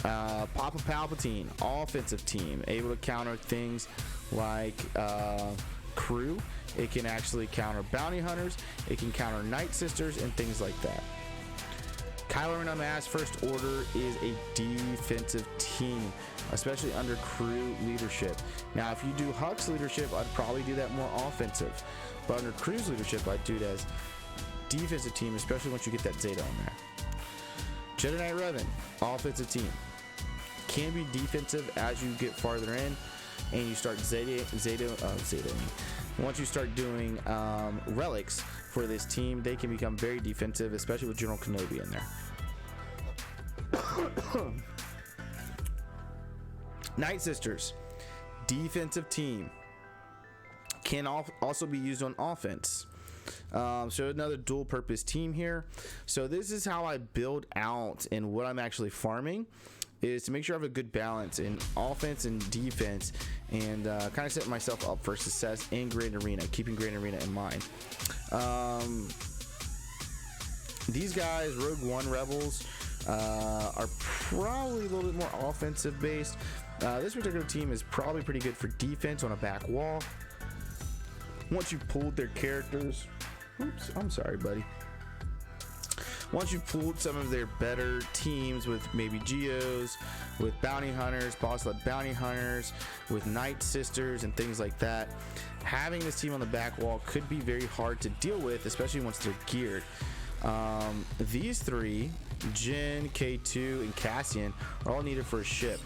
Papa Palpatine, offensive team, able to counter things like crew. It can actually counter bounty hunters. It can counter Night Sisters and things like that. Kylo Ren Unmasked First Order is a defensive team, especially under crew leadership. Now, if you do Hux leadership, I'd probably do that more offensive. But under crew's leadership, I'd do it as defensive team, especially once you get that Zeta on there. Jedi Knight Revan, offensive team. Can be defensive as you get farther in and you start Zeta. Once you start doing relics for this team, they can become very defensive, especially with General Kenobi in there. Night Sisters, defensive team. Can also be used on offense. So another dual purpose team here. So this is how I build out and what I'm actually farming is to make sure I have a good balance in offense and defense, and kind of set myself up for success in Grand Arena, keeping Grand Arena in mind. These guys, Rogue One Rebels, are probably a little bit more offensive based. This particular team is probably pretty good for defense on a back wall. Once you pulled their characters, oops, I'm sorry, buddy. Once you've pulled some of their better teams with maybe Geos, with bounty hunters, boss led bounty hunters, with Night Sisters and things like that, having this team on the back wall could be very hard to deal with, especially once they're geared. These three, Jin, K2, and Cassian, are all needed for a ship.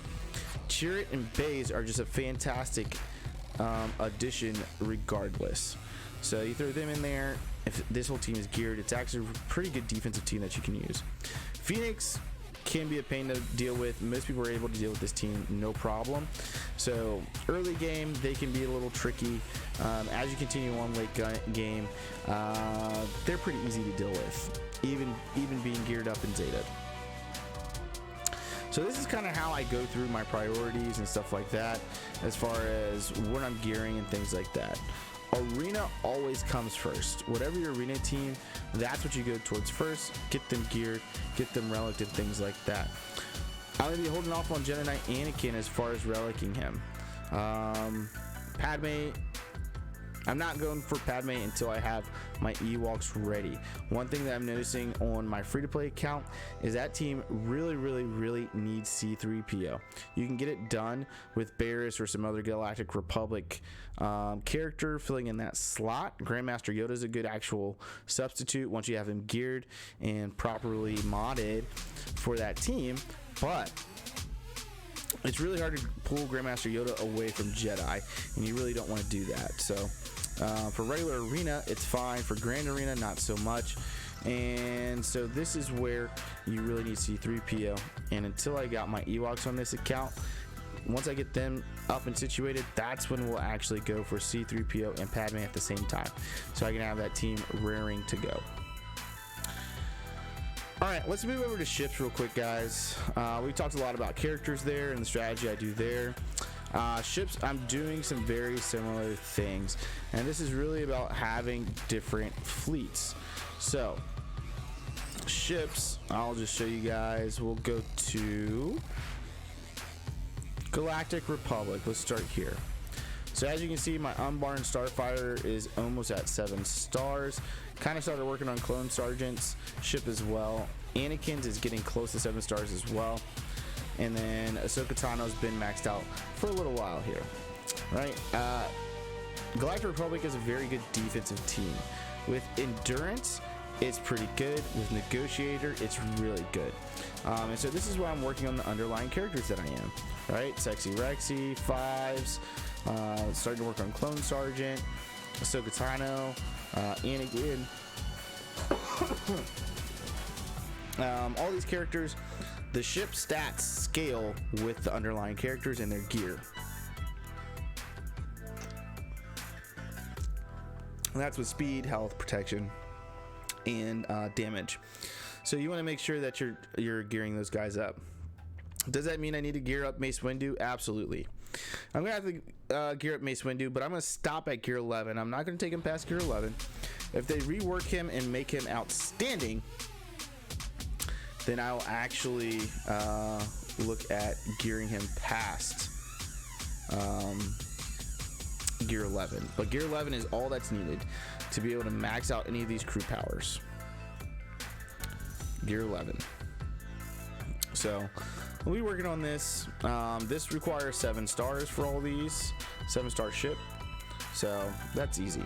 Chirrut and Baze are just a fantastic addition regardless. So you throw them in there. If this whole team is geared, it's actually a pretty good defensive team that you can use. Phoenix can be a pain to deal with. Most people are able to deal with this team no problem. So early game, they can be a little tricky. As you continue on late game, they're pretty easy to deal with, even being geared up in Zeta. So this is kind of how I go through my priorities and stuff like that, as far as what I'm gearing and things like that. Arena always comes first. Whatever your arena team, that's what you go towards first. Get them geared, get them reliced, and things like that. I'm gonna be holding off on Jedi Knight Anakin as far as relicking him. Padme, I'm not going for Padme until I have my Ewoks ready. One thing that I'm noticing on my free-to-play account is that team really needs C-3PO. You can get it done with Barriss or some other Galactic Republic character filling in that slot. Grandmaster Yoda is a good actual substitute once you have him geared and properly modded for that team, but it's really hard to pull Grandmaster Yoda away from Jedi, and you really don't want to do that. So for regular arena, it's fine. For Grand Arena, not so much. And so this is where you really need C-3PO. And until I got my Ewoks on this account, once I get them up and situated, that's when we'll actually go for C-3PO and Padme at the same time, so I can have that team raring to go. Alright, let's move over to ships real quick, guys. We talked a lot about characters there and the strategy I do there. Ships, I'm doing some very similar things, and this is really about having different fleets. So ships, I'll just show you guys. We'll go to Galactic Republic. Let's start here. So as you can see, my Unbarred Starfighter is almost at 7 stars. Kind of started working on Clone Sergeant's ship as well. Anakin's is getting close to 7 stars as well. And then Ahsoka Tano's been maxed out for a little while here, right? Galactic Republic is a very good defensive team. With Endurance, it's pretty good. With Negotiator, it's really good. And so this is where I'm working on the underlying characters that I am, right? Sexy Rexy, Fives, starting to work on Clone Sergeant, Ahsoka Tano, Anakin. All these characters, the ship stats scale with the underlying characters and their gear. And that's with speed, health, protection, and damage. So you want to make sure that you're gearing those guys up. Does that mean I need to gear up Mace Windu? Absolutely. I'm gonna have to gear up Mace Windu, but I'm gonna stop at gear 11. I'm not gonna take him past gear 11. If they rework him and make him outstanding, then I'll actually look at gearing him past gear 11. But gear 11 is all that's needed to be able to max out any of these crew powers. Gear 11. So we'll be working on this. This requires 7 stars for all these. 7-star ship. So that's easy.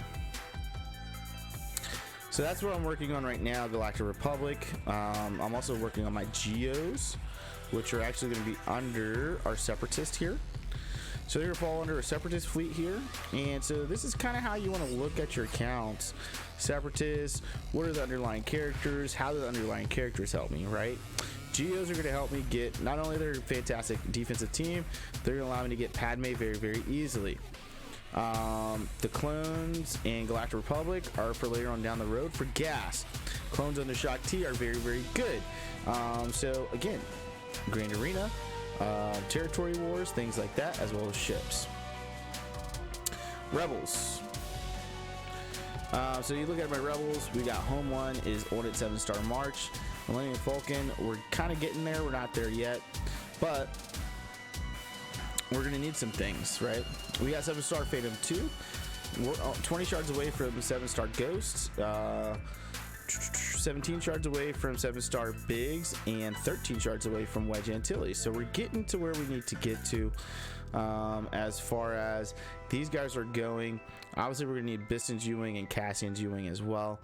So that's what I'm working on right now, Galactic Republic. I'm also working on my Geos, which are actually going to be under our Separatist here. So they're going to fall under a Separatist fleet here. And so this is kind of how you want to look at your accounts. Separatists, what are the underlying characters? How do the underlying characters help me, right? Geos are going to help me get, not only their fantastic defensive team, they're going to allow me to get Padme very, very easily. The clones and Galactic Republic are for later on down the road for gas. Clones under Shock T are very, very good. So again, Grand Arena, territory wars, things like that, as well as ships. Rebels. So you look at my Rebels, we got Home 1 is on its 7-star march. Millennium Falcon, we're kind of getting there. We're not there yet, but we're going to need some things, right? We got 7-star Phantom 2. We're 20 shards away from 7-star Ghosts, 17 shards away from 7-star Biggs, and 13 shards away from Wedge Antilles. So we're getting to where we need to get to as far as these guys are going. Obviously, we're going to need Biston's U-Wing and Cassian's U-Wing as well.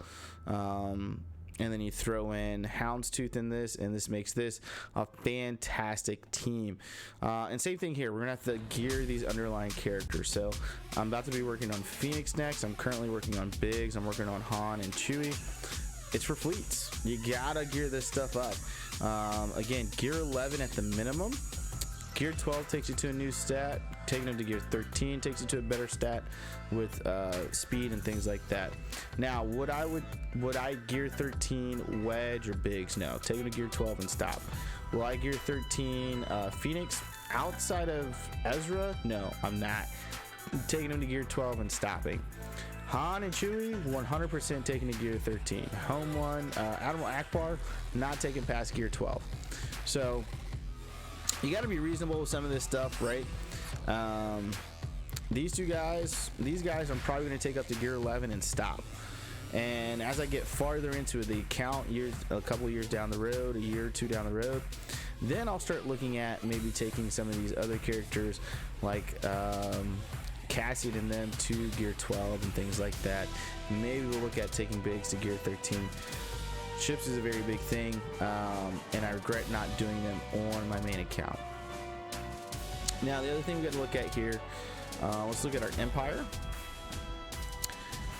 And then you throw in Houndstooth in this, and this makes this a fantastic team. And same thing here. We're going to have to gear these underlying characters. So I'm about to be working on Phoenix next. I'm currently working on Biggs. I'm working on Han and Chewie. It's for fleets. You got to gear this stuff up. Again, gear 11 at the minimum. Gear 12 takes you to a new stat. Taking them to gear 13 takes you to a better stat with speed and things like that. Now, would I gear 13 Wedge or Biggs? No. Taking to gear 12 and stop. Will I gear 13 Phoenix outside of Ezra? No, I'm not. Taking them to gear 12 and stopping. Han and Chewie, 100% taking to gear 13. Home 1, Admiral Akbar, not taking past gear 12. So you got to be reasonable with some of this stuff, right? These guys I'm probably going to take up to gear 11 and stop. And as I get farther into the account, a couple years down the road, a year or two down the road, then I'll start looking at maybe taking some of these other characters like Cassian and them to gear 12 and things like that. Maybe we'll look at taking Biggs to gear 13. Ships is a very big thing, and I regret not doing them on my main account. Now, the other thing we got to look at here, let's look at our Empire.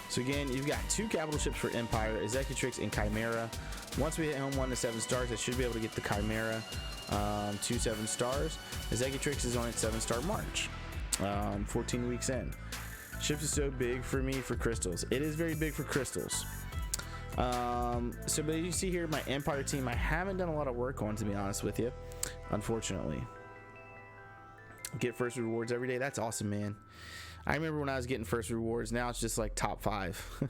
So So again, you've got 2 capital ships for Empire, Executrix and Chimera. Once we hit home 1 to 7 stars, I should be able to get the Chimera to 7 stars. Executrix is on its 7-star march, 14 weeks in. Ships is so big for me for crystals. It is very big for crystals. So but you see here my Empire team, I haven't done a lot of work on, to be honest with you, unfortunately. Get first rewards every day. That's awesome, man. I remember when I was getting first rewards. Now it's just like top 5.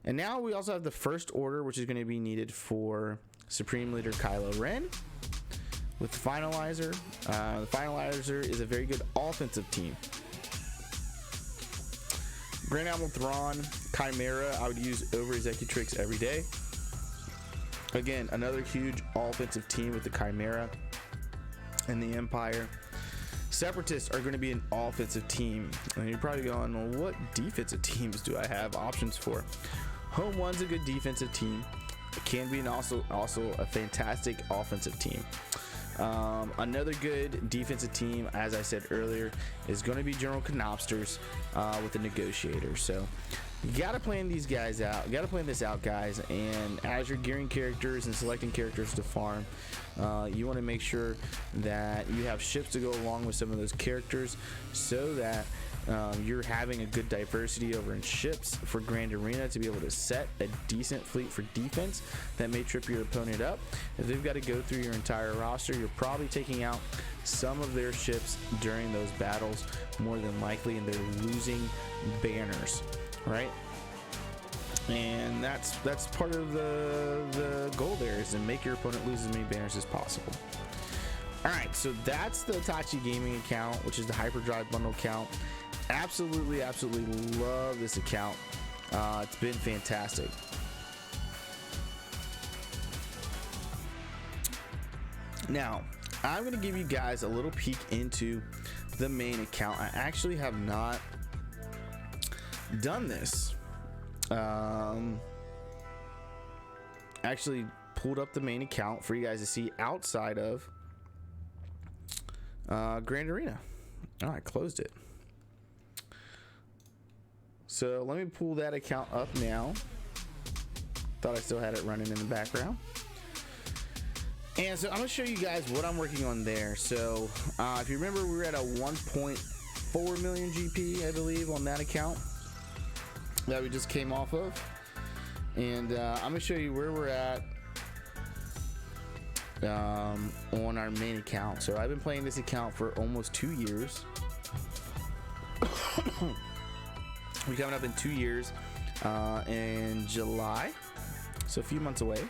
And now we also have the first order, which is going to be needed for Supreme Leader Kylo Ren with the Finalizer. The Finalizer is a very good offensive team. Grand Admiral Thrawn, Chimera, I would use over Executrix every day. Again, another huge offensive team with the Chimera and the Empire. Separatists are going to be an offensive team. And you're probably going, well, what defensive teams do I have options for? Home 1's a good defensive team. It can be also a fantastic offensive team. Another good defensive team, as I said earlier, is going to be General Canopsters with the Negotiator. So you got to plan these guys out. You got to plan this out, guys. And as you're gearing characters and selecting characters to farm, you want to make sure that you have ships to go along with some of those characters, so that you're having a good diversity over in ships for Grand Arena to be able to set a decent fleet for defense that may trip your opponent up. If they've got to go through your entire roster, you're probably taking out some of their ships during those battles more than likely, and they're losing banners, right? And that's part of the goal there, is to make your opponent lose as many banners as possible. All right, so that's the Itachi Gaming account, which is the Hyperdrive bundle account. Absolutely love this account. It's been fantastic. Now, I'm going to give you guys a little peek into the main account. I actually have not done this. Actually pulled up the main account for you guys to see outside of Grand Arena. Oh, I closed it. So let me pull that account up now. Thought I still had it running in the background. And so I'm going to show you guys what I'm working on there. So if you remember, we were at a 1.4 million GP, I believe, on that account that we just came off of. And I'm going to show you where we're at on our main account. So I've been playing this account for almost 2 years. We're coming up in 2 years in July, so a few months away.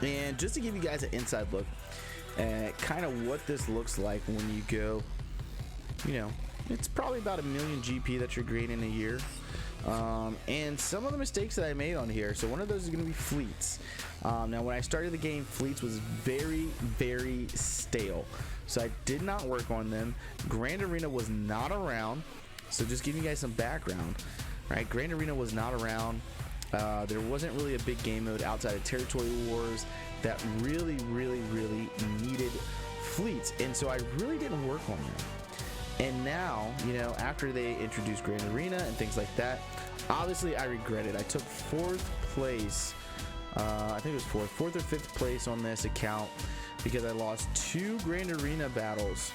And just to give you guys an inside look at kind of what this looks like when you go, you know, it's probably about 1 million GP that you're gaining a year. And some of the mistakes that I made on here. So one of those is going to be fleets. Now when I started the game, fleets was very stale, so I did not work on them. Grand Arena was not around, so just giving you guys some background, right? Grand Arena was not around. There wasn't really a big game mode outside of Territory Wars that really needed fleets, and so I really didn't work on them. And now, you know, after they introduced Grand Arena and things like that, obviously I regret it. I took 4th place, I think it was 4th or 5th place on this account because I lost 2 Grand Arena battles,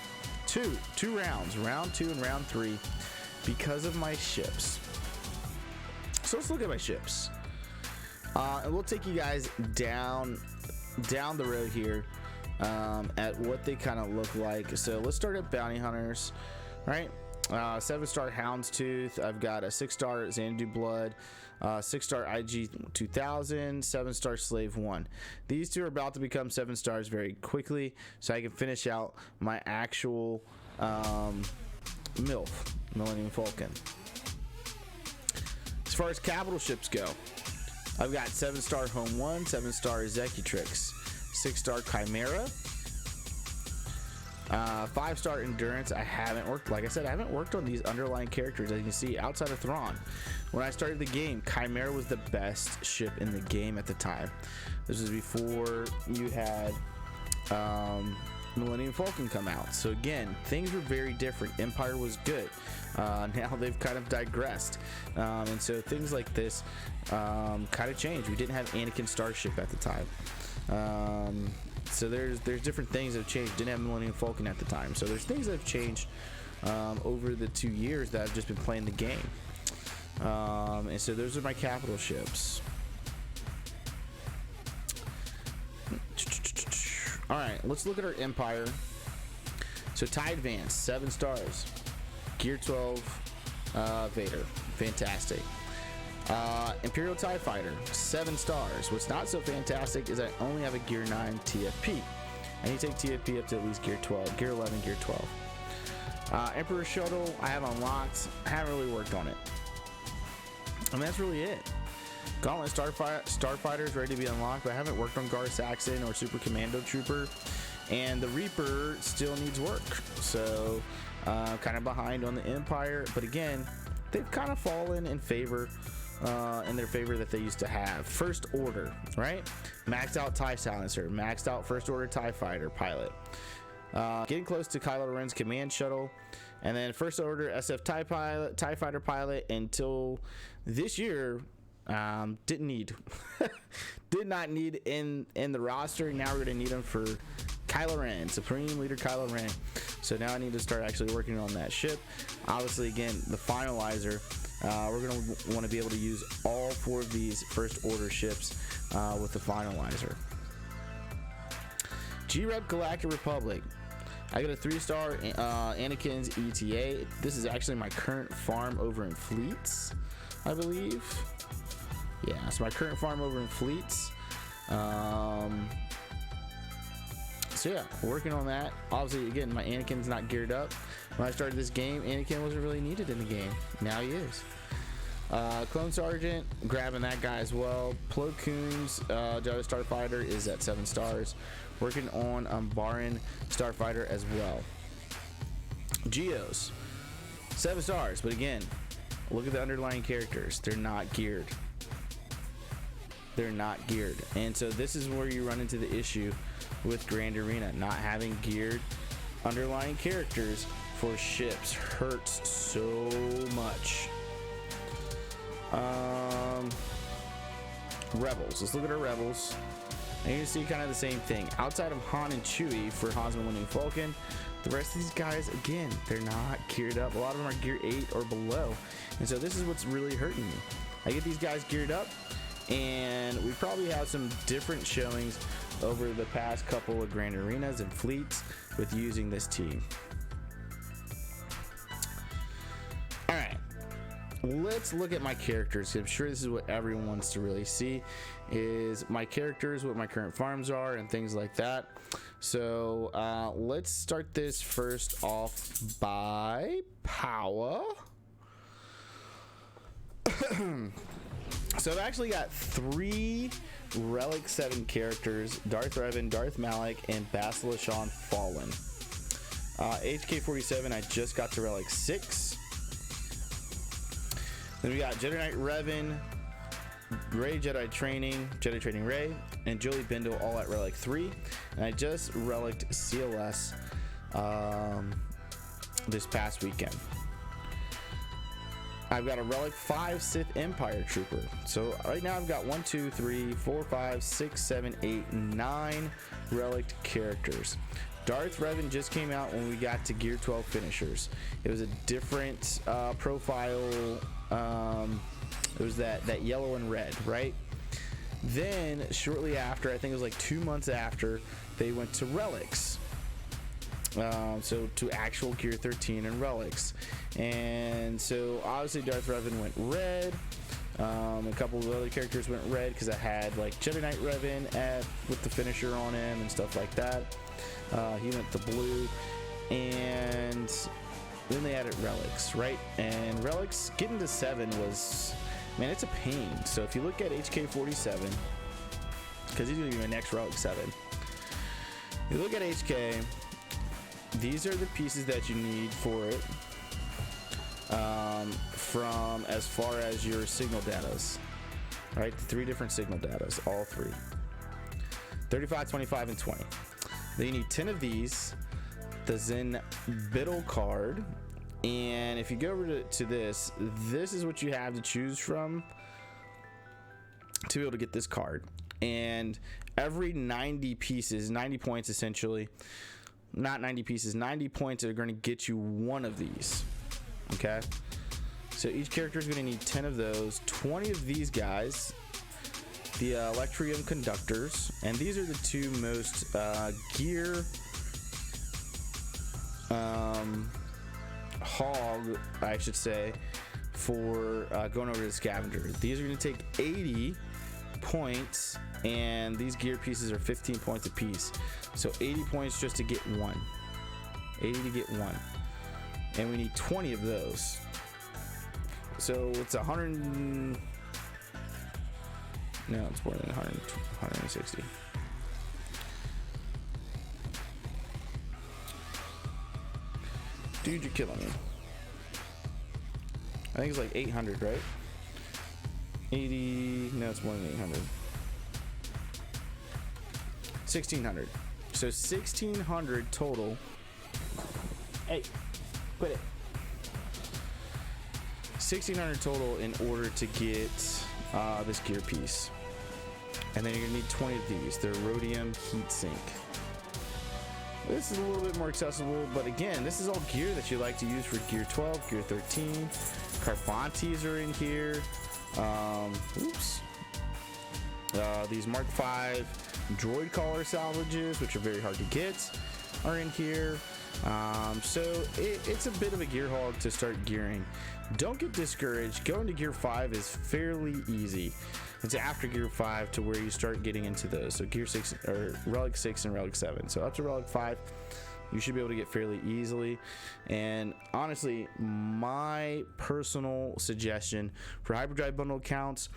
two rounds, round 2 and round 3, because of my ships. So let's look at my ships, and we'll take you guys down the road here at what they kind of look like. So let's start at Bounty Hunters, right? 7-star Houndstooth. I've got a 6-star Xanadu Blood, 6-star IG 2000, 7-star Slave 1. These two are about to become 7 stars very quickly, so I can finish out my actual MILF, Millennium Falcon. As far as capital ships go, I've got 7-star Home 1, 7-star Executrix, 6-star Chimera, 5-star Endurance. I haven't worked, like I said, I haven't worked on these underlying characters. As you can see, outside of Thrawn, when I started the game, Chimera was the best ship in the game at the time. This was before you had Millennium Falcon come out. So again, things were very different. Empire was good. Now they've kind of digressed, and so things like this kind of changed. We didn't have Anakin Starship at the time, so there's different things that have changed. Didn't have Millennium Falcon at the time, so there's things that have changed over the 2 years that I've just been playing the game. And so those are my capital ships. All right, let's look at our Empire. So TIE Advance, 7 stars. Gear 12, Vader, fantastic. Imperial TIE Fighter, 7 stars. What's not so fantastic is I only have a Gear 9 TFP. I need to take TFP up to at least Gear 12, Gear 11, Gear 12. Emperor Shuttle, I have unlocked. I haven't really worked on it. And that's really it. Gauntlet Starfighter is ready to be unlocked, but I haven't worked on Gar Saxon or Super Commando Trooper, and the Reaper still needs work. So kind of behind on the Empire, but again, they've kind of fallen in favor, in their favor that they used to have. First Order, right? Maxed out TIE Silencer, maxed out First Order TIE Fighter pilot. Getting close to Kylo Ren's command shuttle, and then First Order SF TIE Fighter pilot until this year. Didn't need did not need in the roster. Now we're gonna need them for Kylo Ren, Supreme Leader Kylo Ren. So now I need to start actually working on that ship. Obviously, again, the finalizer, we're gonna want to be able to use all 4 of these First Order ships with the finalizer. G-Rep Galactic Republic, I got a 3-star Anakin's ETA. This is actually my current farm over in Fleets, I believe. Yeah, so my current farm over in Fleets. So yeah, working on that. Obviously, again, my Anakin's not geared up. When I started this game, Anakin wasn't really needed in the game. Now he is. Clone Sergeant, grabbing that guy as well. Plo Koon's Jedi Starfighter is at 7 stars. Working on Barin Starfighter as well. Geos, 7 stars, but again, look at the underlying characters. They're not geared. They're not geared. And so this is where you run into the issue with Grand Arena. Not having geared underlying characters for ships hurts so much. Rebels. Let's look at our Rebels. And you can see kind of the same thing. Outside of Han and Chewie for Han's Millennium Falcon, the rest of these guys, again, they're not geared up. A lot of them are gear 8 or below. And so this is what's really hurting me. I get these guys geared up, and we probably have some different showings over the past couple of Grand Arenas and Fleets with using this team. All right, let's look at my characters. I'm sure this is what everyone wants to really see, is my characters, what my current farms are, and things like that. So let's start this first off by power. So I've actually got 3 Relic 7 characters: Darth Revan, Darth Malak, and Bastila Shan Fallen. HK47, I just got to Relic 6. Then we got Jedi Knight Revan, Rey Jedi Training Rey, and Jolie Bindle all at Relic 3. And I just reliced CLS this past weekend. I've got a Relic 5 Sith Empire Trooper. So right now I've got 1, 2, 3, 4, 5, 6, 7, 8, 9 Relic characters. Darth Revan just came out when we got to Gear 12 finishers. It was a different profile. It was that yellow and red, right? Then shortly after, I think it was like 2 months after, they went to Relics. So to actual Gear 13 and Relics. And so obviously Darth Revan went red. A couple of other characters went red because I had like Jedi Knight Revan with the finisher on him and stuff like that. He went the blue. And then they added Relics, right? And Relics getting to 7 was, man, it's a pain. So if you look at HK47, because he's going to be my next Relic 7. You look at HK, these are the pieces that you need for it, from as far as your signal datas, right? The 3 different signal datas, all 3. 35, 25, and 20. Then you need 10 of these, the Zen Biddle card, and if you go over to this is what you have to choose from to be able to get this card. And every 90 pieces, 90 points essentially, not 90 pieces, 90 points are going to get you one of these. Okay, so each character is going to need 10 of those, 20 of these guys, the Electrium Conductors, and these are the two most gear hog, I should say, for going over to the Scavenger. These are going to take 80 points, and these gear pieces are 15 points a piece, so 80 points just to get one, 80 to get one, and we need 20 of those, so it's 100. No, it's more than 100, 160. Dude, you're killing me. I think it's like 800, right? 80, no, it's more than 800. 1600. So 1600 total. Hey, quit it. 1600 total in order to get this gear piece. And then you're gonna need 20 of these. They're rhodium heat sink. This is a little bit more accessible, but again, this is all gear that you like to use for gear 12, gear 13. Carbantes are in here. These Mark V droid collar salvages, which are very hard to get, are in here. So it's a bit of a gear hog to start gearing. Don't get discouraged. Going to gear 5 is fairly easy. It's after gear 5 to where you start getting into those. So gear 6 or relic 6 and relic 7. So up to relic 5, you should be able to get fairly easily. And honestly, my personal suggestion for Hyperdrive bundle accounts,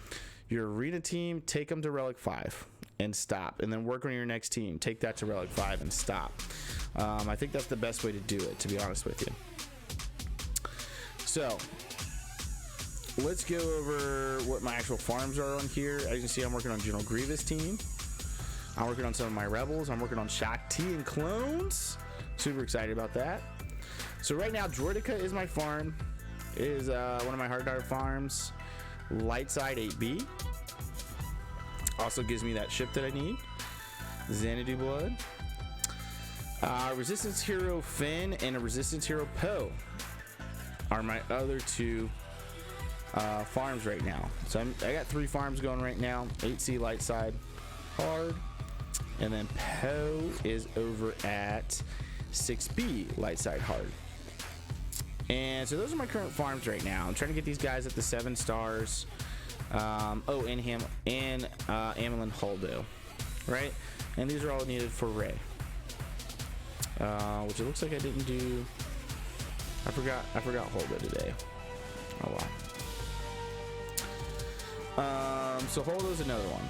your arena team, take them to relic 5 and stop, and then work on your next team, take that to relic 5 and stop. I think that's the best way to do it, to be honest with you. So let's go over what my actual farms are on here. As you can see, I'm working on General Grievous team. I'm working on some of my rebels. I'm working on Shakti and clones. Super excited about that. So right now, Droideka is my farm. It is one of my hard card farms. Light side 8B. Also gives me that ship that I need. Xanadu Blood. Resistance Hero Finn and a Resistance Hero Poe are my other two farms right now. So I got 3 farms going right now. 8C light side hard, and then Poe is over at 6B light side hard. And so those are my current farms right now. I'm trying to get these guys at the 7 stars. And Amelin Holdo, right? And these are all needed for Rey, which it looks like I didn't do. I forgot Holdo today. Oh wow. So Holdo's another one.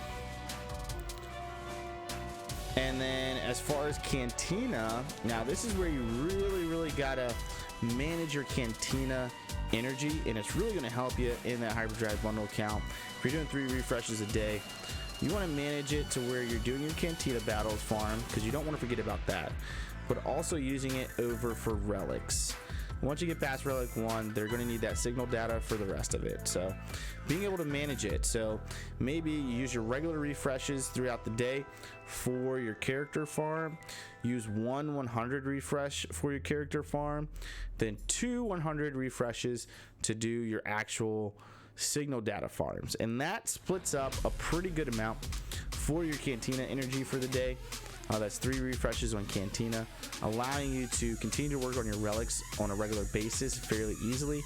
And then as far as Cantina, now this is where you really gotta manage your Cantina energy, and it's really going to help you in that Hyperdrive bundle account. If you're doing 3 refreshes a day, you want to manage it to where you're doing your Cantina Battles farm, because you don't want to forget about that, but also using it over for relics. Once you get past relic 1, they're going to need that signal data for the rest of it. So being able to manage it, so maybe you use your regular refreshes throughout the day for your character farm, use 1 100 refresh for your character farm, then 2 100 refreshes to do your actual signal data farms, and that splits up a pretty good amount for your Cantina energy for the day. That's 3 refreshes on Cantina, allowing you to continue to work on your relics on a regular basis fairly easily,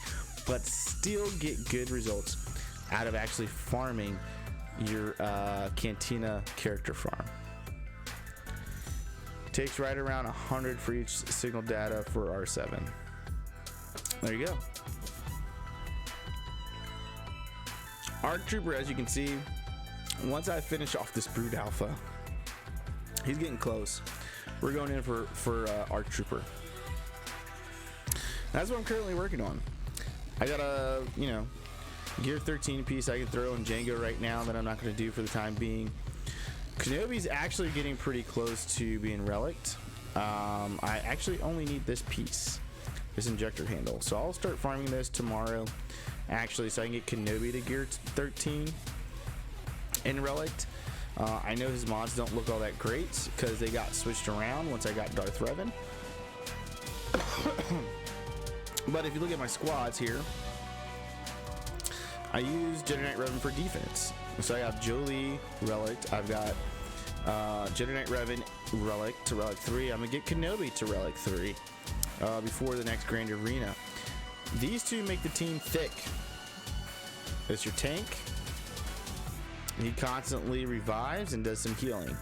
but still get good results out of actually farming your Cantina character farm. Takes right around 100 for each signal data for R7. There you go. Arc Trooper, as you can see, once I finish off this Brood Alpha, he's getting close. We're going in for Arc Trooper. That's what I'm currently working on. I got a, Gear 13 piece I can throw in Django right now that I'm not going to do for the time being. Kenobi's actually getting pretty close to being relicked. I actually only need this piece, this injector handle. So I'll start farming this tomorrow, actually, so I can get Kenobi to gear 13 in relict. I know his mods don't look all that great because they got switched around once I got Darth Revan. But if you look at my squads here, I use Jedi Knight Revan for defense. So I have Jolie relict. I've got Jedi Knight Revan relic to relic 3. I'm gonna get Kenobi to relic 3 before the next Grand Arena. These two make the team thick. It's your tank. He constantly revives and does some healing.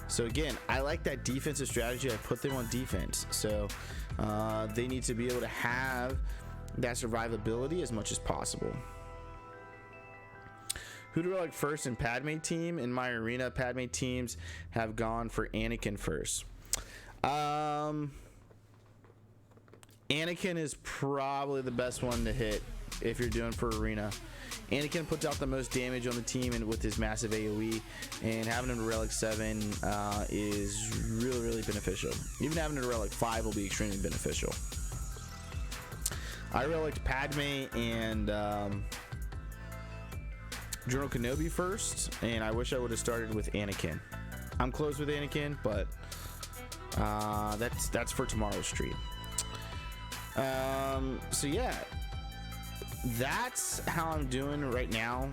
So again, I like that defensive strategy. I put them on defense. So they need to be able to have that survivability as much as possible. Who do I like first in Padme team? In my arena, Padme teams have gone for Anakin first. Anakin is probably the best one to hit if you're doing for arena. Anakin puts out the most damage on the team and with his massive AoE, and having him to relic 7 is really beneficial. Even having him to relic 5 will be extremely beneficial. I reliced Padme and General Kenobi first, and I wish I would have started with Anakin. I'm close with Anakin, but that's for tomorrow's stream. So yeah, that's how I'm doing right now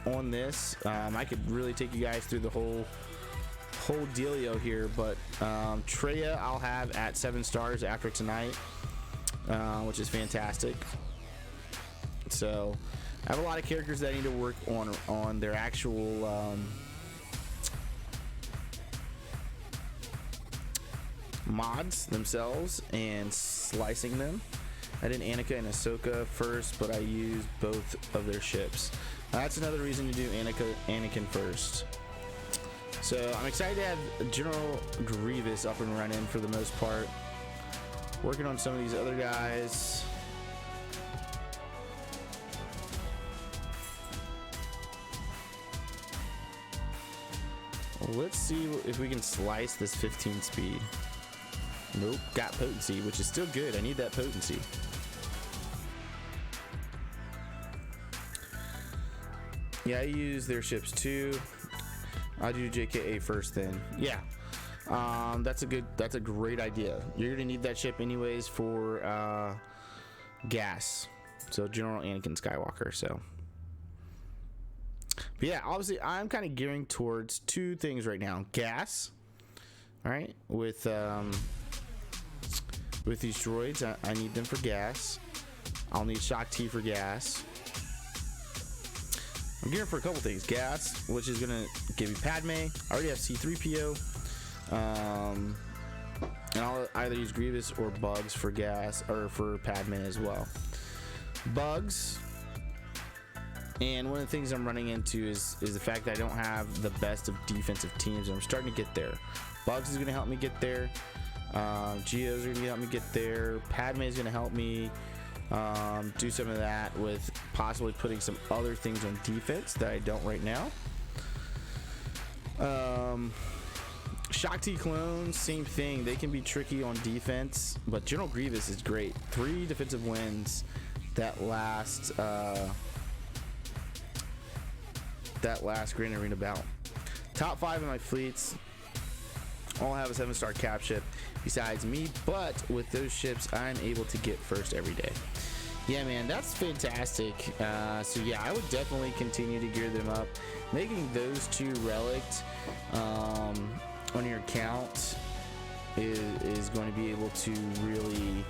on this. I could really take you guys through the whole dealio here, but Traya I'll have at 7 stars after tonight, which is fantastic. So I have a lot of characters that I need to work on their actual mods themselves and slicing them. I did Anakin and Ahsoka first, but I used both of their ships. That's another reason to do Anakin first. So I'm excited to have General Grievous up and running for the most part. Working on some of these other guys. Let's see if we can slice this 15 speed. Nope, got potency, which is still good. I need that potency. Yeah, I use their ships too. I'll do JKA first then. Yeah, that's a great idea. You're gonna need that ship anyways for gas. So General Anakin Skywalker. So, but yeah, obviously I'm kind of gearing towards 2 things right now: gas. All right, with these droids, I need them for gas. I'll need Shock T for gas. I'm gearing for a couple things: gas, which is gonna give you Padme. I already have C-3PO, and I'll either use Grievous or Bugs for gas or for Padme as well. Bugs, and one of the things I'm running into is the fact that I don't have the best of defensive teams, and I'm starting to get there. Bugs is gonna help me get there. Geos are gonna help me get there. Padme is gonna help me do some of that with possibly putting some other things on defense that I don't right now. Shock T clones, same thing. They can be tricky on defense, but General Grievous is great. 3 defensive wins that last Grand Arena bout. Top 5 of my fleets all have a 7-star cap ship besides me, but with those ships I'm able to get first every day. Yeah, man, that's fantastic. So yeah, I would definitely continue to gear them up. Making those 2 relics on your account is going to be able to really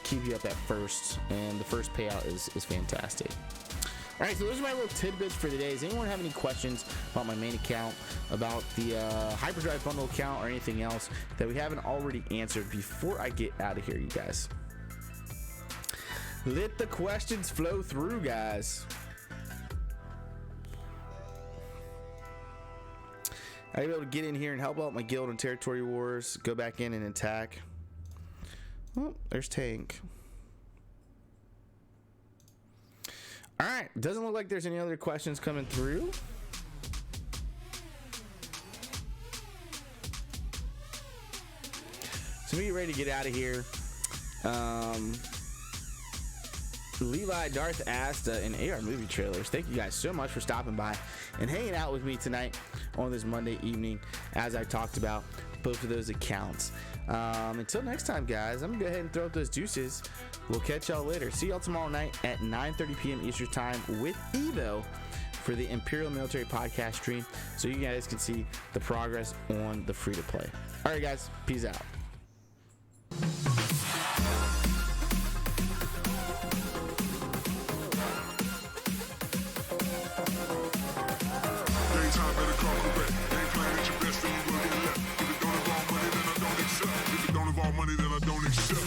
keep you up at first, and the first payout is fantastic. All right, so those are my little tidbits for today. Does anyone have any questions about my main account, about the Hyperdrive bundle account, or anything else that we haven't already answered before I get out of here, you guys? Let the questions flow through, guys. I'll be able to get in here and help out my guild on territory wars, go back in and attack. Oh, there's Tank. All right, doesn't look like there's any other questions coming through. So we get ready to get out of here. Levi, Darth Asta, and AR movie trailers. Thank you guys so much for stopping by and hanging out with me tonight on this Monday evening as I talked about both of those accounts. Until next time, guys, I'm gonna go ahead and throw up those deuces. We'll catch y'all later. See y'all tomorrow night at 9:30 p.m. Eastern time with Evo for the Imperial Military Podcast stream, so you guys can see the progress on the free to play. All right, guys, peace out. Money that I don't accept.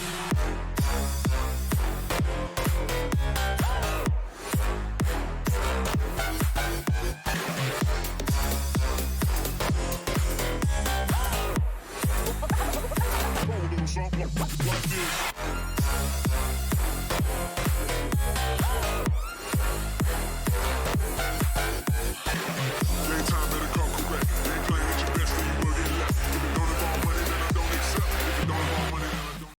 Roll a little something like this.